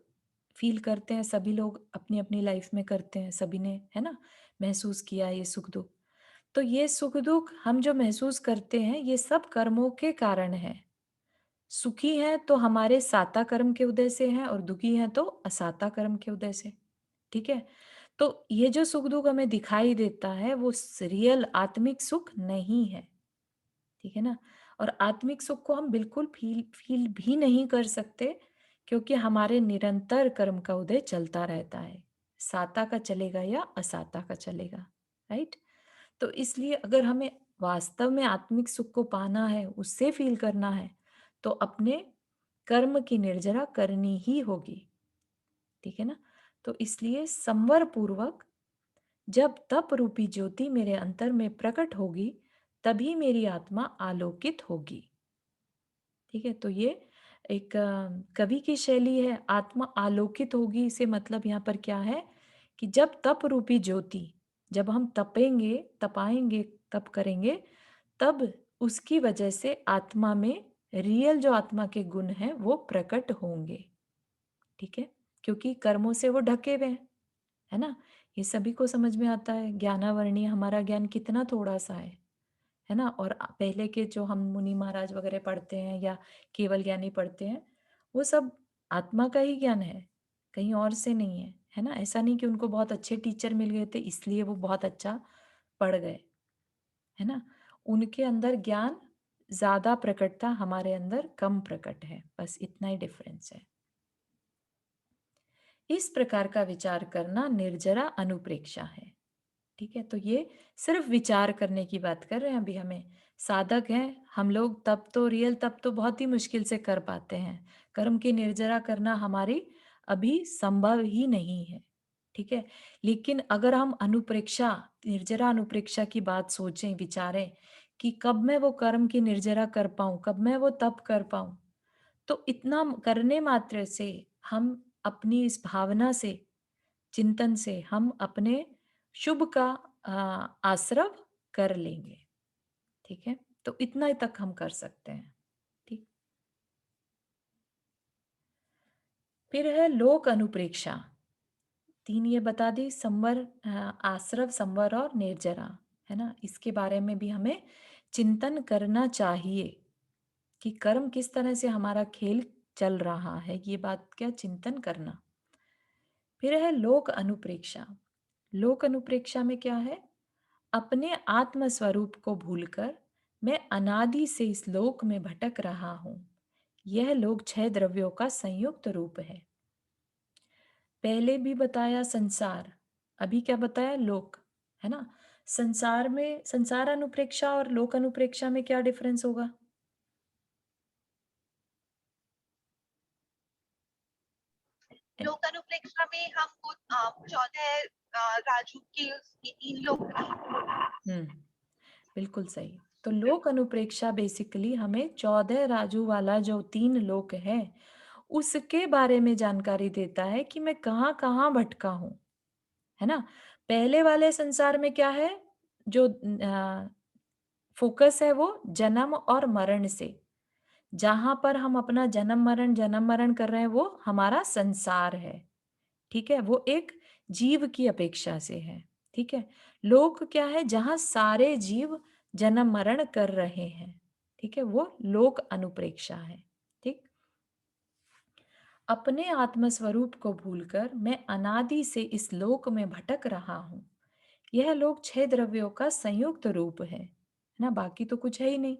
[SPEAKER 1] फील करते हैं, सभी लोग अपनी अपनी लाइफ में करते हैं, सभी ने, है ना, महसूस किया ये सुख दुख। तो ये सुख दुख हम जो महसूस करते हैं ये सब कर्मों के कारण है। सुखी हैं तो हमारे साता कर्म के उदय से हैं और दुखी हैं तो असाता कर्म के उदय से। ठीक है? तो ये जो सुख दुख हमें दिखाई देता है वो रियल आत्मिक सुख नहीं है। ठीक है ना? और आत्मिक सुख को हम बिल्कुल फील फील भी नहीं कर सकते, क्योंकि हमारे निरंतर कर्म का उदय चलता रहता है। साता का चलेगा या असाता का चलेगा, राइट? तो इसलिए अगर हमें वास्तव में आत्मिक सुख को पाना है, उससे फील करना है, तो अपने कर्म की निर्जरा करनी ही होगी। ठीक है ना? तो इसलिए संवर पूर्वक जब तप रूपी ज्योति मेरे अंतर में प्रकट होगी तभी मेरी आत्मा आलोकित होगी। ठीक है? तो ये एक कवि की शैली है, आत्मा आलोकित होगी। इसे मतलब यहाँ पर क्या है कि जब तप रूपी ज्योति, जब हम तपेंगे, तपाएंगे, तप करेंगे, तब उसकी वजह से आत्मा में रियल जो आत्मा के गुण हैं वो प्रकट होंगे। ठीक है? क्योंकि कर्मों से वो ढके हुए हैं, है ना? ये सभी को समझ में आता है। ज्ञानावर्णीय हमारा ज्ञान कितना थोड़ा सा है ना? और पहले के जो हम मुनि महाराज वगैरह पढ़ते हैं या केवल ज्ञानी पढ़ते हैं, वो सब आत्मा का ही ज्ञान है, कहीं और से नहीं है ना? ऐसा नहीं कि उनको बहुत अच्छे टीचर मिल गए थे इसलिए वो बहुत अच्छा पढ़ गए, है ना? उनके अंदर ज्ञान ज्यादा प्रकट था, हमारे अंदर कम प्रकट है, बस इतना ही डिफरेंस है। इस प्रकार का विचार करना निर्जरा अनुप्रेक्षा है। ठीक है? तो ये सिर्फ विचार करने की बात कर रहे हैं अभी। हमें साधक हैं हम लोग, तब तो रियल तब तो बहुत ही मुश्किल से कर पाते हैं। कर्म की निर्जरा करना हमारी अभी संभव ही नहीं है। ठीक है? लेकिन अगर हम अनुप्रेक्षा, निर्जरा अनुप्रेक्षा की बात सोचें, विचारें कि कब मैं वो कर्म की निर्जरा कर पाऊं, कब मैं वो तप कर पाऊं, तो इतना करने मात्र से हम अपनी इस भावना से, चिंतन से हम अपने शुभ का आश्रव कर लेंगे। ठीक है? तो इतना ही तक हम कर सकते हैं। ठीक। फिर है लोक अनुप्रेक्षा। 3 ये बता दी, संवर, आश्रव, संवर और निर्जरा, है ना? इसके बारे में भी हमें चिंतन करना चाहिए कि कर्म किस तरह से हमारा खेल चल रहा है, ये बात का चिंतन करना। फिर है लोक अनुप्रेक्षा। लोक अनुप्रेक्षा में क्या है? अपने आत्म स्वरूप को भूलकर मैं अनादि से इस लोक में भटक रहा हूं। यह लोक 6 द्रव्यों का संयुक्त रूप है। पहले भी बताया संसार, अभी क्या बताया? लोक, है ना? संसार में, संसार अनुप्रेक्षा और लोक अनुप्रेक्षा में क्या डिफरेंस होगा? ए-
[SPEAKER 2] लोक अनुप्रेक्षा में हम वो 14 राजू के उसके 3 लोग।
[SPEAKER 1] हम्म, बिल्कुल सही। तो लोक अनुप्रेक्षा बेसिकली हमें 14 राजू वाला जो 3 लोक है उसके बारे में जानकारी देता है कि मैं कहाँ कहाँ भटका हूं, है ना? पहले वाले संसार में क्या है? जो फोकस है वो जन्म और मरण से, जहां पर हम अपना जन्म मरण कर रहे हैं वो हमारा संसार है। ठीक है? वो एक जीव की अपेक्षा से है। ठीक है? लोक क्या है? जहां सारे जीव जन्म मरण कर रहे हैं। ठीक है? वो लोक अनुप्रेक्षा है। ठीक। अपने आत्मस्वरूप को भूलकर मैं अनादि से इस लोक में भटक रहा हूं। यह लोक 6 द्रव्यों का संयुक्त रूप है ना? बाकी तो कुछ है ही नहीं।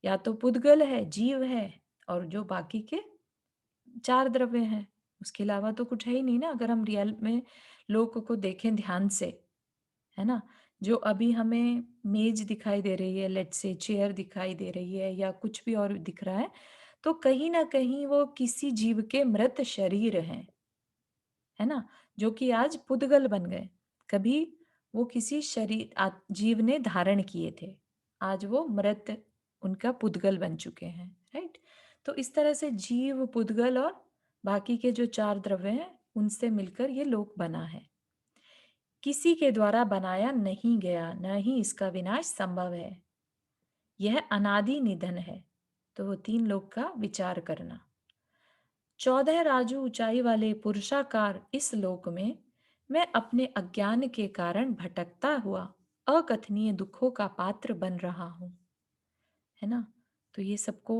[SPEAKER 1] या तो पुद्गल है, जीव है, और जो बाकी के 4 द्रव्य हैं। उसके अलावा तो कुछ है ही नहीं ना, अगर हम रियल में लोक को देखें ध्यान से, है ना? जो अभी हमें मेज दिखाई दे रही है, लेट्स से चेयर दिखाई दे रही है, या कुछ भी और दिख रहा है, तो कहीं ना कहीं वो किसी जीव के मृत शरीर हैं, है ना? जो कि आज पुद्गल बन गए। कभी वो किसी शरीर जीव ने धारण किए थे, आज वो मृत, उनका पुद्गल बन चुके हैं। राइट? तो इस तरह से जीव, पुद्गल और बाकी के जो 4 द्रव्य हैं उनसे मिलकर ये लोक बना है। किसी के द्वारा बनाया नहीं गया, न ही इसका विनाश संभव है। यह अनादि निधन है। तो वो 3 लोक का विचार करना। 14 राजू ऊंचाई वाले पुरुषाकार इस लोक में मैं अपने अज्ञान के कारण भटकता हुआ अकथनीय दुखों का पात्र बन रहा हूं, है ना? तो ये सबको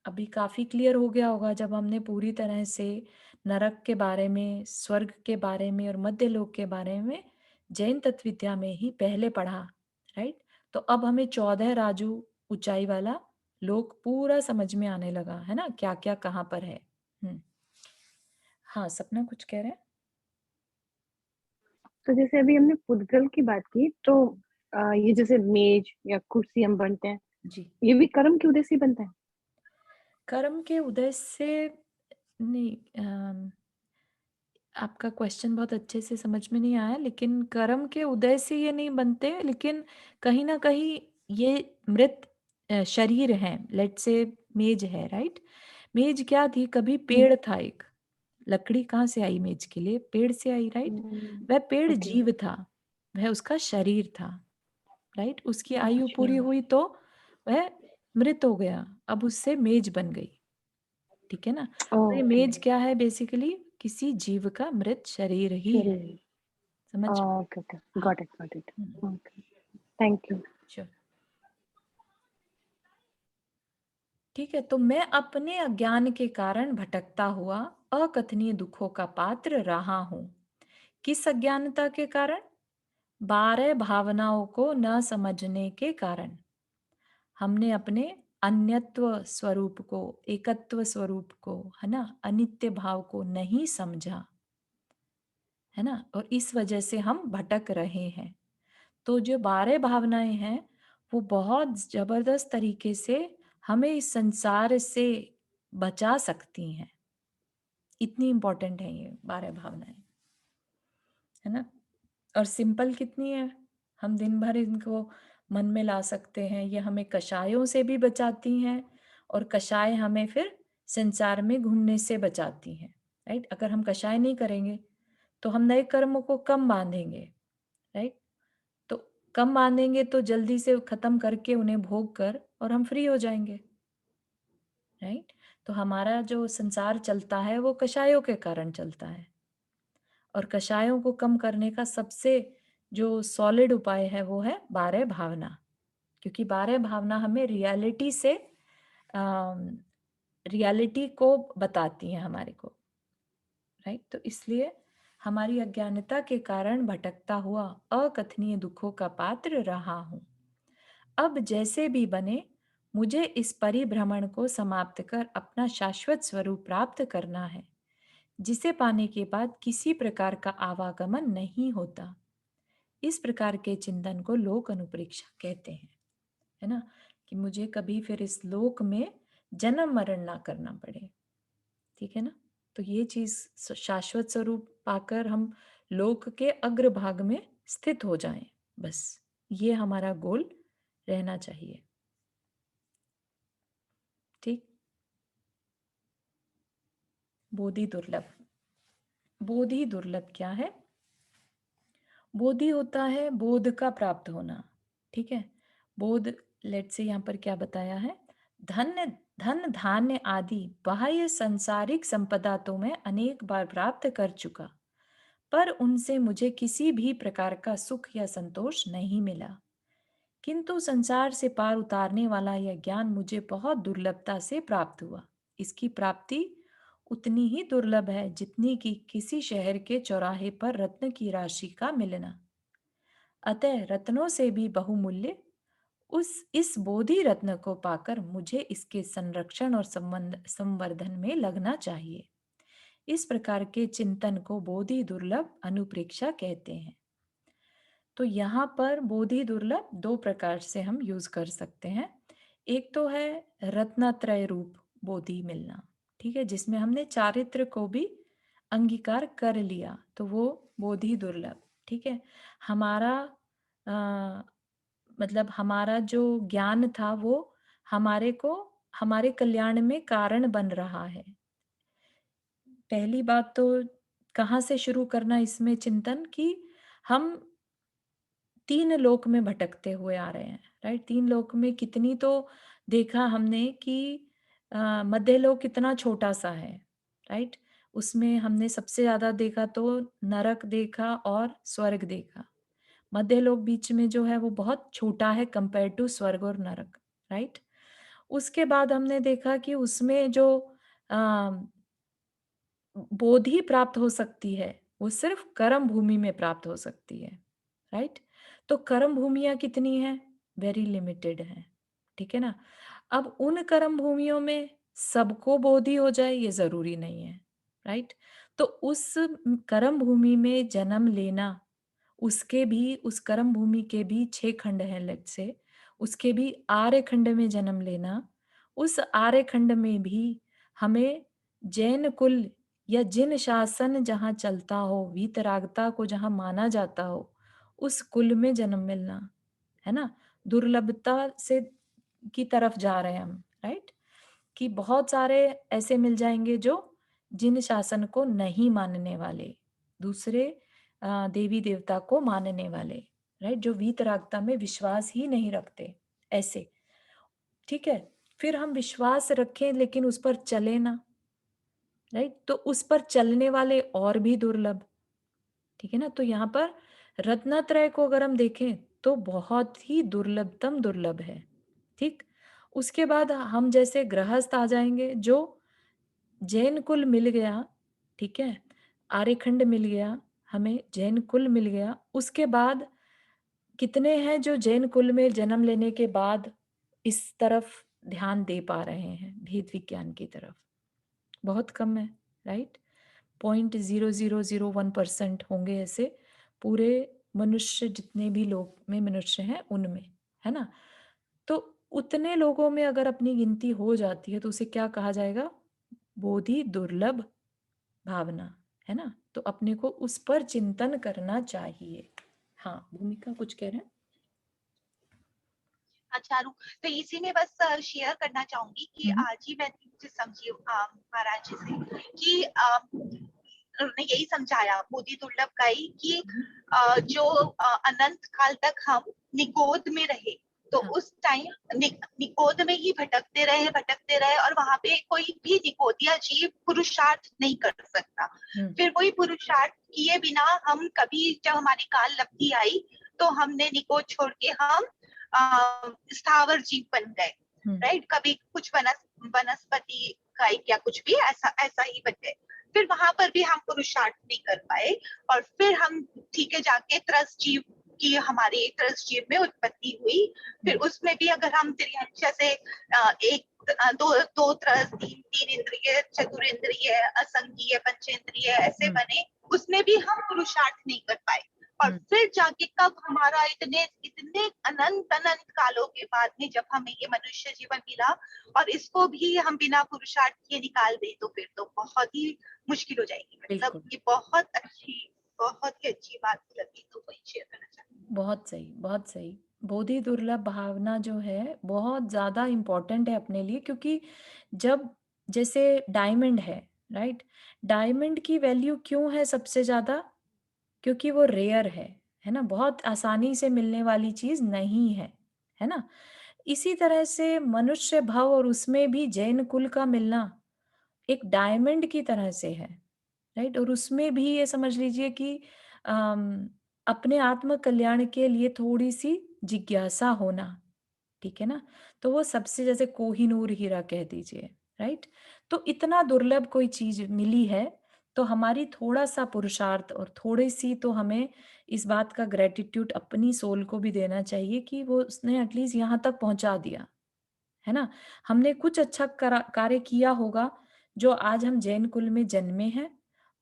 [SPEAKER 1] अभी काफी क्लियर हो गया होगा जब हमने पूरी तरह से नरक के बारे में, स्वर्ग के बारे में और मध्य लोक के बारे में जैन तत्व विद्या में ही पहले पढ़ा। राइट? तो अब हमें 14 राजू ऊंचाई वाला लोक पूरा समझ में आने लगा, है ना? क्या क्या कहाँ पर है। हाँ, सपना कुछ कह रहे हैं?
[SPEAKER 3] तो जैसे अभी हमने पुद्गल की बात की, तो ये जैसे मेज या कुर्सी हम बनते हैं,
[SPEAKER 1] जी।
[SPEAKER 3] ये भी कर्म के उदय से ही बनता है?
[SPEAKER 1] कर्म के उदय से नहीं, आपका क्वेश्चन बहुत अच्छे से समझ में नहीं आया, लेकिन कर्म के उदय से ये नहीं बनते, लेकिन कहीं ना कहीं ये मृत शरीर हैं। लेट से मेज है, राइट? मेज क्या थी? कभी पेड़ था एक, लकड़ी कहाँ से आई मेज के लिए? पेड़ से आई, राइट? वह पेड़
[SPEAKER 3] ओके।
[SPEAKER 1] जीव था, वह उसका शरीर था, राइट? उसकी आयु
[SPEAKER 3] अच्छा।
[SPEAKER 1] पूरी हुई तो वह मृत हो गया, अब उससे मेज बन गई। ठीक है ना? तो ये
[SPEAKER 3] ओके।
[SPEAKER 1] मेज क्या है? बेसिकली किसी जीव का मृत शरीर ही है।
[SPEAKER 3] शरीर।
[SPEAKER 1] समझ?
[SPEAKER 3] ओके ओके,
[SPEAKER 1] हाँ।
[SPEAKER 3] Got it got it. Okay, thank you.
[SPEAKER 1] Sure. ठीक है, तो मैं अपने अज्ञान के कारण भटकता हुआ अकथनीय दुखों का पात्र रहा हूं। किस अज्ञानता के कारण? 12 भावनाओं को न समझने के कारण। हमने अपने अन्यत्व स्वरूप को, एकत्व स्वरूप को, है ना, अनित्य भाव को नहीं समझा, है ना? और इस वजह से हम भटक रहे हैं। तो जो 12 भावनाएं हैं वो बहुत जबरदस्त तरीके से हमें इस संसार से बचा सकती हैं। इतनी इंपॉर्टेंट है ये 12 भावनाएं, है ना? और सिंपल कितनी है, हम दिन भर इनको मन में ला सकते हैं। ये हमें कषायों से भी बचाती हैं, और कषाय हमें फिर संसार में घूमने से बचाती हैं, राइट। अगर हम कषाय नहीं करेंगे तो हम नए कर्मों को कम बांधेंगे, राइट। तो कम बांधेंगे तो जल्दी से खत्म करके उन्हें भोग कर और हम फ्री हो जाएंगे, राइट। तो हमारा जो संसार चलता है वो कषायों के कारण चलता है, और कषायों को कम करने का सबसे जो सॉलिड उपाय है वो है 12 भावना, क्योंकि 12 भावना हमें रियलिटी को बताती हैं हमारे को, राइट। तो इसलिए हमारी अज्ञानता के कारण भटकता हुआ अकथनीय दुखों का पात्र रहा हूं। अब जैसे भी बने मुझे इस परिभ्रमण को समाप्त कर अपना शाश्वत स्वरूप प्राप्त करना है, जिसे पाने के बाद किसी प्रकार का आवागमन नहीं होता। इस प्रकार के चिंतन को लोक अनुप्रेक्षा कहते हैं, है ना, कि मुझे कभी फिर इस लोक में जन्म मरण ना करना पड़े, ठीक है ना। तो ये चीज शाश्वत स्वरूप पाकर हम लोक के अग्रभाग में स्थित हो जाएं, बस ये हमारा गोल रहना चाहिए, ठीक। बोधि दुर्लभ। बोधि दुर्लभ क्या है? बोधि होता है बोध का प्राप्त होना, ठीक है। बोध, लेट से यहाँ पर क्या बताया है, धन धान्य आदि बाह्य संसारिक संपदा तो मैं अनेक बार प्राप्त कर चुका, पर उनसे मुझे किसी भी प्रकार का सुख या संतोष नहीं मिला। किंतु संसार से पार उतारने वाला यह ज्ञान मुझे बहुत दुर्लभता से प्राप्त हुआ। इसकी प्राप्ति उतनी ही दुर्लभ है जितनी कि किसी शहर के चौराहे पर रत्न की राशि का मिलना। अतः रत्नों से भी बहुमूल्य उस इस बोधि रत्न को पाकर मुझे इसके संरक्षण और संवर्धन में लगना चाहिए। इस प्रकार के चिंतन को बोधि दुर्लभ अनुप्रेक्षा कहते हैं। तो यहाँ पर बोधि दुर्लभ दो प्रकार से हम यूज कर सकते हैं। एक तो है रत्नत्रय रूप बोधि मिलना, ठीक है, जिसमें हमने चारित्र को भी अंगीकार कर लिया, तो वो बोधि दुर्लभ, ठीक है। हमारा आ, मतलब हमारा जो ज्ञान था वो हमारे को हमारे कल्याण में कारण बन रहा है। पहली बात तो कहाँ से शुरू करना इसमें चिंतन, कि हम तीन लोक में भटकते हुए आ रहे हैं, राइट। तीन लोक में कितनी तो देखा हमने कि मध्य लोक कितना छोटा सा है, राइट। उसमें हमने सबसे ज्यादा देखा तो नरक देखा और स्वर्ग देखा। मध्य लोक बीच में जो है वो बहुत छोटा है कंपेयर टू स्वर्ग और नरक, राइट। उसके बाद हमने देखा कि उसमें जो बोधि प्राप्त हो सकती है वो सिर्फ कर्म भूमि में प्राप्त हो सकती है, राइट। तो कर्म भूमियां कितनी हैं? वेरी लिमिटेड हैं, ठीक है ना। अब उन कर्म भूमियों में सबको बोधि हो जाए ये जरूरी नहीं है, राइट। तो उस कर्म भूमि में जन्म लेना, उसके भी उस कर्म भूमि के भी 6 खंड हैं लेट से, उसके भी आर्य खंड में जन्म लेना, उस आर्य खंड में भी हमें जैन कुल या जिन शासन जहाँ चलता हो, वीतरागता को जहाँ माना जाता हो, उस कुल में जन्म मिलना, है ना। दुर्लभता से की तरफ जा रहे हैं हम, राइट, कि बहुत सारे ऐसे मिल जाएंगे जो जिन शासन को नहीं मानने वाले, दूसरे देवी देवता को मानने वाले, राइट, जो वीतरागता में विश्वास ही नहीं रखते, ऐसे, ठीक है। फिर हम विश्वास रखें लेकिन उस पर चले ना, राइट, तो उस पर चलने वाले और भी दुर्लभ, ठीक है ना। तो यहाँ पर रत्नत्रय को अगर हम देखें तो बहुत ही दुर्लभतम दुर्लभ है, ठीक। उसके बाद हम जैसे गृहस्थ आ जाएंगे, जो जैन कुल मिल गया, ठीक है, आर्यखंड मिल गया, हमें जैन कुल मिल गया। उसके बाद कितने हैं जो जैन कुल में जन्म लेने के बाद इस तरफ ध्यान दे पा रहे हैं, भेद विज्ञान की तरफ? बहुत कम है, राइट। 0.0001% होंगे ऐसे पूरे मनुष्य, जितने भी लोग में मनुष्य हैं उनमें, है ना। तो उतने लोगों में अगर अपनी गिनती हो जाती है तो उसे क्या कहा जाएगा? बोधि दुर्लभ भावना, है ना। तो अपने को उस पर चिंतन करना चाहिए। हाँ, भूमिका कुछ कह रहे हैं?
[SPEAKER 2] चारू, तो इसी में बस शेयर करना चाहूंगी कि आज ही मैंने मुझे समझी महाराज जी से कि उन्होंने यही समझाया बोधि दुर्लभ का ही कि जो अनंत काल तक हम निगोद में रहे, तो
[SPEAKER 1] हाँ।
[SPEAKER 2] उस टाइम निगोद में ही भटकते रहे और वहां पे कोई भी निगोदिया जीव पुरुषार्थ नहीं कर सकता। फिर वही पुरुषार्थ किए बिना हम कभी जब हमारी काल लब्धि आई तो हमने निगोद छोड़ के हम स्थावर जीव बन गए, राइट। कभी कुछ वनस्पति कायिक या कुछ भी ऐसा ही बन गए। फिर वहां पर भी हम पुरुषार्थ नहीं कर पाए और फिर हम ठीक है जाके त्रस जीव की हमारी त्रस जीव में उत्पत्ति हुई। फिर उसमें भी अगर हम त्रिअंश से दो त्रस तीन इंद्रिय चतुरेंद्रिय असंगीय पंचेंद्रिय ऐसे बने, उसमें भी हम पुरुषार्थ नहीं कर पाए। और फिर जाके कब हमारा इतने अनंत कालों के बाद में जब हमें ये मनुष्य जीवन मिला और इसको भी हम बिना पुरुषार्थ के निकाल दे तो फिर तो बहुत ही मुश्किल हो जाएगी। मतलब ये बहुत ही अच्छी बात लगी, तो वही शेयर करना चाहती हूँ।
[SPEAKER 1] बहुत सही, बहुत सही। बोधि दुर्लभ भावना जो है बहुत ज्यादा इम्पोर्टेंट है अपने लिए, क्योंकि जब जैसे डायमंड है, राइट, डायमंड की वैल्यू क्यों है सबसे ज्यादा? क्योंकि वो रेयर है ना, बहुत आसानी से मिलने वाली चीज नहीं है ना। इसी तरह से मनुष्य भव और उसमें भी जैन कुल का मिलना एक डायमंड की तरह से है, राइट। और उसमें भी ये समझ लीजिए कि अपने आत्म कल्याण के लिए थोड़ी सी जिज्ञासा होना, ठीक है ना, तो वो सबसे जैसे कोहिनूर हीरा कह दीजिए, राइट। तो इतना दुर्लभ कोई चीज मिली है तो हमारी थोड़ा सा पुरुषार्थ और थोड़ी सी तो हमें इस बात का ग्रेटिट्यूड अपनी सोल को भी देना चाहिए कि वो उसने एटलीस्ट यहाँ तक पहुंचा दिया, है ना। हमने कुछ अच्छा कार्य किया होगा जो आज हम जैन कुल में जन्मे हैं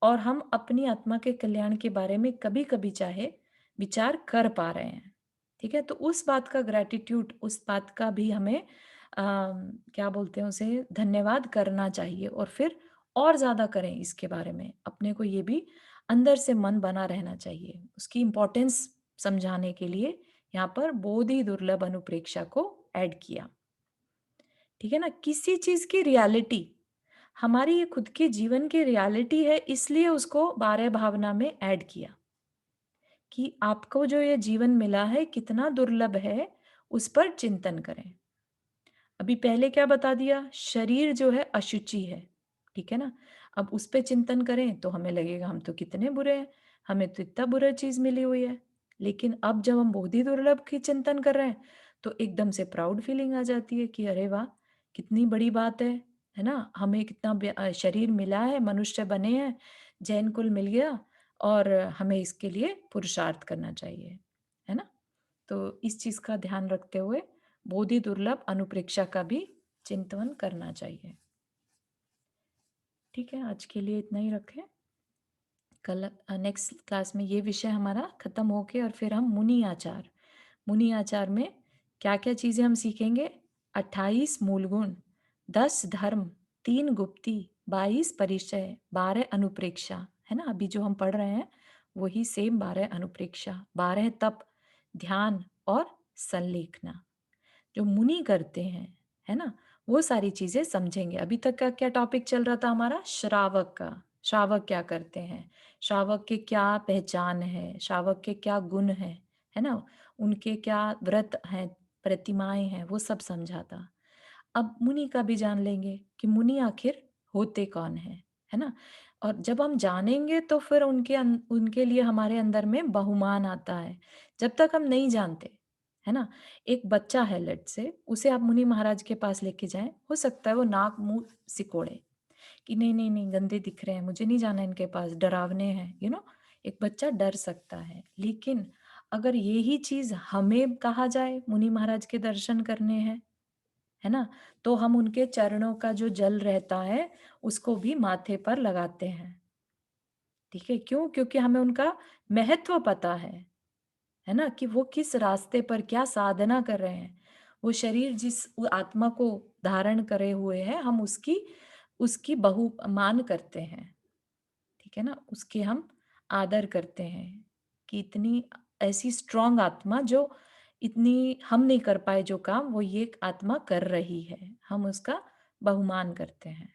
[SPEAKER 1] और हम अपनी आत्मा के कल्याण के बारे में कभी कभी चाहे विचार कर पा रहे हैं, ठीक है। तो उस बात का ग्रेटिट्यूड, उस बात का भी हमें क्या बोलते हैं उसे, धन्यवाद करना चाहिए और फिर और ज्यादा करें इसके बारे में। अपने को ये भी अंदर से मन बना रहना चाहिए उसकी इम्पोर्टेंस समझाने के लिए यहाँ पर बोधि दुर्लभ अनुप्रेक्षा को ऐड किया, ठीक है ना। किसी चीज की रियलिटी, हमारी ये खुद के जीवन की रियलिटी है, इसलिए उसको 12 भावना में ऐड किया कि आपको जो ये जीवन मिला है कितना दुर्लभ है, उस पर चिंतन करें। अभी पहले क्या बता दिया, शरीर जो है अशुचि है, ठीक है ना। अब उस पे चिंतन करें तो हमें लगेगा हम तो कितने बुरे हैं, हमें तो इतना बुरा चीज मिली हुई है। लेकिन अब जब हम बोधि दुर्लभ की चिंतन कर रहे हैं तो एकदम से प्राउड फीलिंग आ जाती है कि अरे वाह, कितनी बड़ी बात है ना। हमें कितना शरीर मिला है, मनुष्य बने हैं, जैन कुल मिल गया और हमें इसके लिए पुरुषार्थ करना चाहिए, है ना। तो इस चीज का ध्यान रखते हुए बोधि दुर्लभ अनुप्रेक्षा का भी चिंतन करना चाहिए। ठीक है, आज के लिए इतना ही रखें। कल नेक्स्ट क्लास में ये विषय हमारा खत्म होके और फिर हम मुनि आचार में क्या क्या चीजें हम सीखेंगे। 28 मूल गुण, 10 धर्म, 3 गुप्ती, 22 परिचय, 12 अनुप्रेक्षा, है ना। अभी जो हम पढ़ रहे हैं वही सेम 12 अनुप्रेक्षा, 12 तप, ध्यान और संलेखना जो मुनि करते हैं, है ना। वो सारी चीजें समझेंगे। अभी तक का क्या टॉपिक चल रहा था हमारा, श्रावक का। श्रावक क्या करते हैं, श्रावक के क्या पहचान है, श्रावक के क्या गुण है ना, उनके क्या व्रत हैं, प्रतिमाएं हैं, वो सब समझा था। अब मुनि का भी जान लेंगे कि मुनि आखिर होते कौन है ना। और जब हम जानेंगे तो फिर उनके लिए हमारे अंदर में बहुमान आता है। जब तक हम नहीं जानते, है ना, एक बच्चा है लेट से, उसे आप मुनि महाराज के पास लेके जाएं, हो सकता है वो नाक मुंह सिकोड़े कि नहीं नहीं नहीं गंदे दिख रहे हैं, मुझे नहीं जाना इनके पास, डरावने हैं, एक बच्चा डर सकता है। लेकिन अगर यही चीज हमें कहा जाए मुनि महाराज के दर्शन करने हैं, है ना, तो हम उनके चरणों का जो जल रहता है उसको भी माथे पर लगाते हैं, ठीक है। क्यों? क्योंकि हमें उनका महत्व पता है ना, कि वो किस रास्ते पर क्या साधना कर रहे हैं। वो शरीर जिस आत्मा को धारण करे हुए हैं, हम उसकी उसकी बहुमान करते हैं, ठीक है ना, उसके हम आदर करते हैं कि इतनी ऐसी स्ट्रांग आत्मा जो इतनी हम नहीं कर पाए जो काम वो ये आत्मा कर रही है, हम उसका बहुमान करते हैं,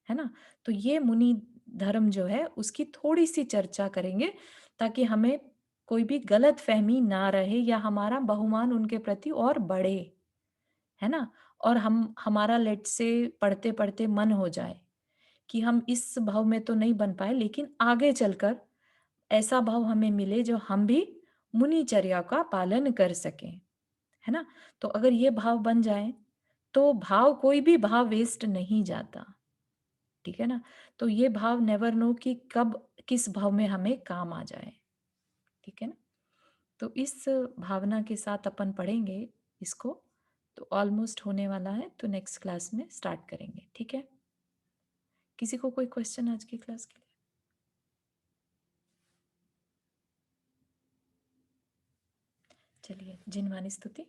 [SPEAKER 1] है ना? तो ये मुनि धर्म जो है उसकी थोड़ी-सी चर्चा करेंगे ताकि हमें कोई भी गलतफ़हमी ना रहे या हमारा बहुमान उनके प्रति और बढ़े, है ना? और हम हमारा लेट्स से पढ़ते-पढ़ते मन हो जाए कि हम इस भाव में तो नहीं बन पाए लेकिन आगे चलकर ऐसा भाव हमें मिले जो हम भी मुनिचर्या का पालन कर सकें, है ना? तो अगर ये भाव बन जाए, तो भाव कोई भी भाव वेस्ट नहीं जाता, ठीक है ना? तो ये भाव नेवर नो कि कब किस भाव में हमें काम आ जाए, ठीक है ना? तो इस भावना के साथ अपन पढ़ेंगे इसको, तो ऑलमोस्ट होने वाला है, तो नेक्स्ट क्लास में स्टार्ट करेंगे, ठीक है? किसी को कोई क्वेश्चन आज की क्लास के लिए? चलिए, जिनवानी स्तुति।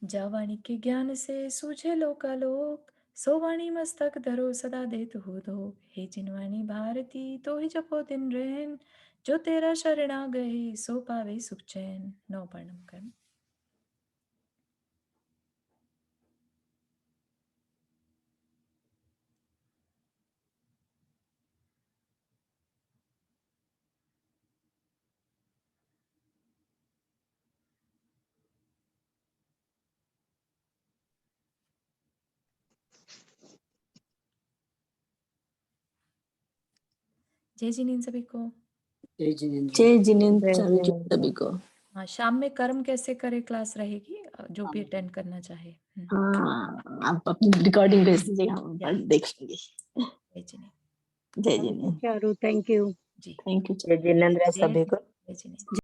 [SPEAKER 1] जा वाणी के ज्ञान से सूझे लोकालोक, सो वाणी मस्तक धरो सदा देत हो दो। हे जिनवानी भारती तो ही जपो दिन रैन, जो तेरा शरणा गए सो पावे सुख चैन। नौ प्रणाम कर। जय जिनेन्द्र सभी को।
[SPEAKER 5] जय जिनेन्द्र।
[SPEAKER 6] जय जिनेन्द्र
[SPEAKER 3] जय
[SPEAKER 6] चालू
[SPEAKER 3] जिनेन्द्र।
[SPEAKER 6] सभी को।
[SPEAKER 1] हाँ, शाम में कर्म कैसे करे क्लास रहेगी, जो भी अटेंड करना चाहे।
[SPEAKER 6] हाँ, आप अपनी रिकॉर्डिंग भेज दीजिए, हम
[SPEAKER 1] या।
[SPEAKER 6] देख लेंगे।
[SPEAKER 1] जय जिनेन्द्र।
[SPEAKER 6] जय जिनेन्द्र।
[SPEAKER 3] Charu, thank you.
[SPEAKER 1] जी,
[SPEAKER 6] थैंक यू।
[SPEAKER 4] जय जिनेन्द्र
[SPEAKER 1] जय
[SPEAKER 4] सभी को।
[SPEAKER 1] जय जिनेन्द्र।